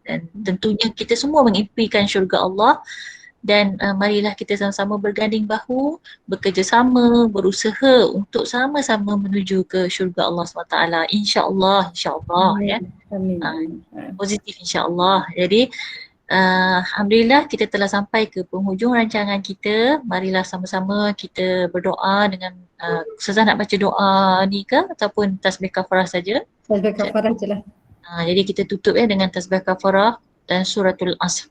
Dan tentunya kita semua mengimpikan syurga Allah, dan marilah kita sama-sama berganding bahu, bekerjasama, berusaha untuk sama-sama menuju ke syurga Allah SWT. InsyaAllah, insyaAllah ya. Positif insyaAllah. Jadi Alhamdulillah kita telah sampai ke penghujung rancangan kita. Marilah sama-sama kita berdoa dengan Ustazah nak baca doa ni ke ataupun tasbih kafarah saja? Tasbih kafarah je lah. Jadi kita tutup ya dengan tasbih kafarah dan suratul Asr.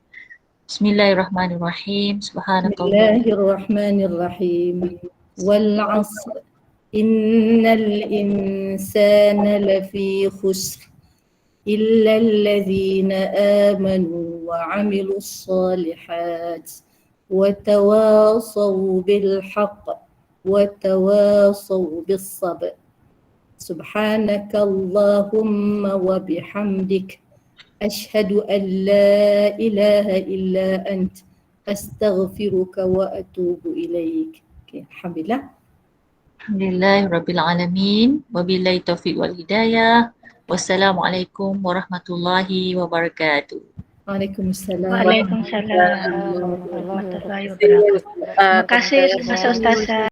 Bismillahirrahmanirrahim. Subhanakallah. Bismillahirrahmanirrahim. Wal 'asr innal insana lafi khusr إلا الذين آمنوا وعملوا الصالحات وتواصوا بالحق وتواصوا بالصبر. سبحانك اللهم وبحمدك أشهد أن لا إله إلا أنت أستغفرك وأتوب إليك. Okay, Alhamdulillah. Alhamdulillahirrabbilalamin. Wabillahi taufiq wal hidayah. Wassalamualaikum warahmatullahi wabarakatuh. Waalaikumsalam. Waalaikumsalam warahmatullahi wabarakatuh. Terima kasih Ustazah.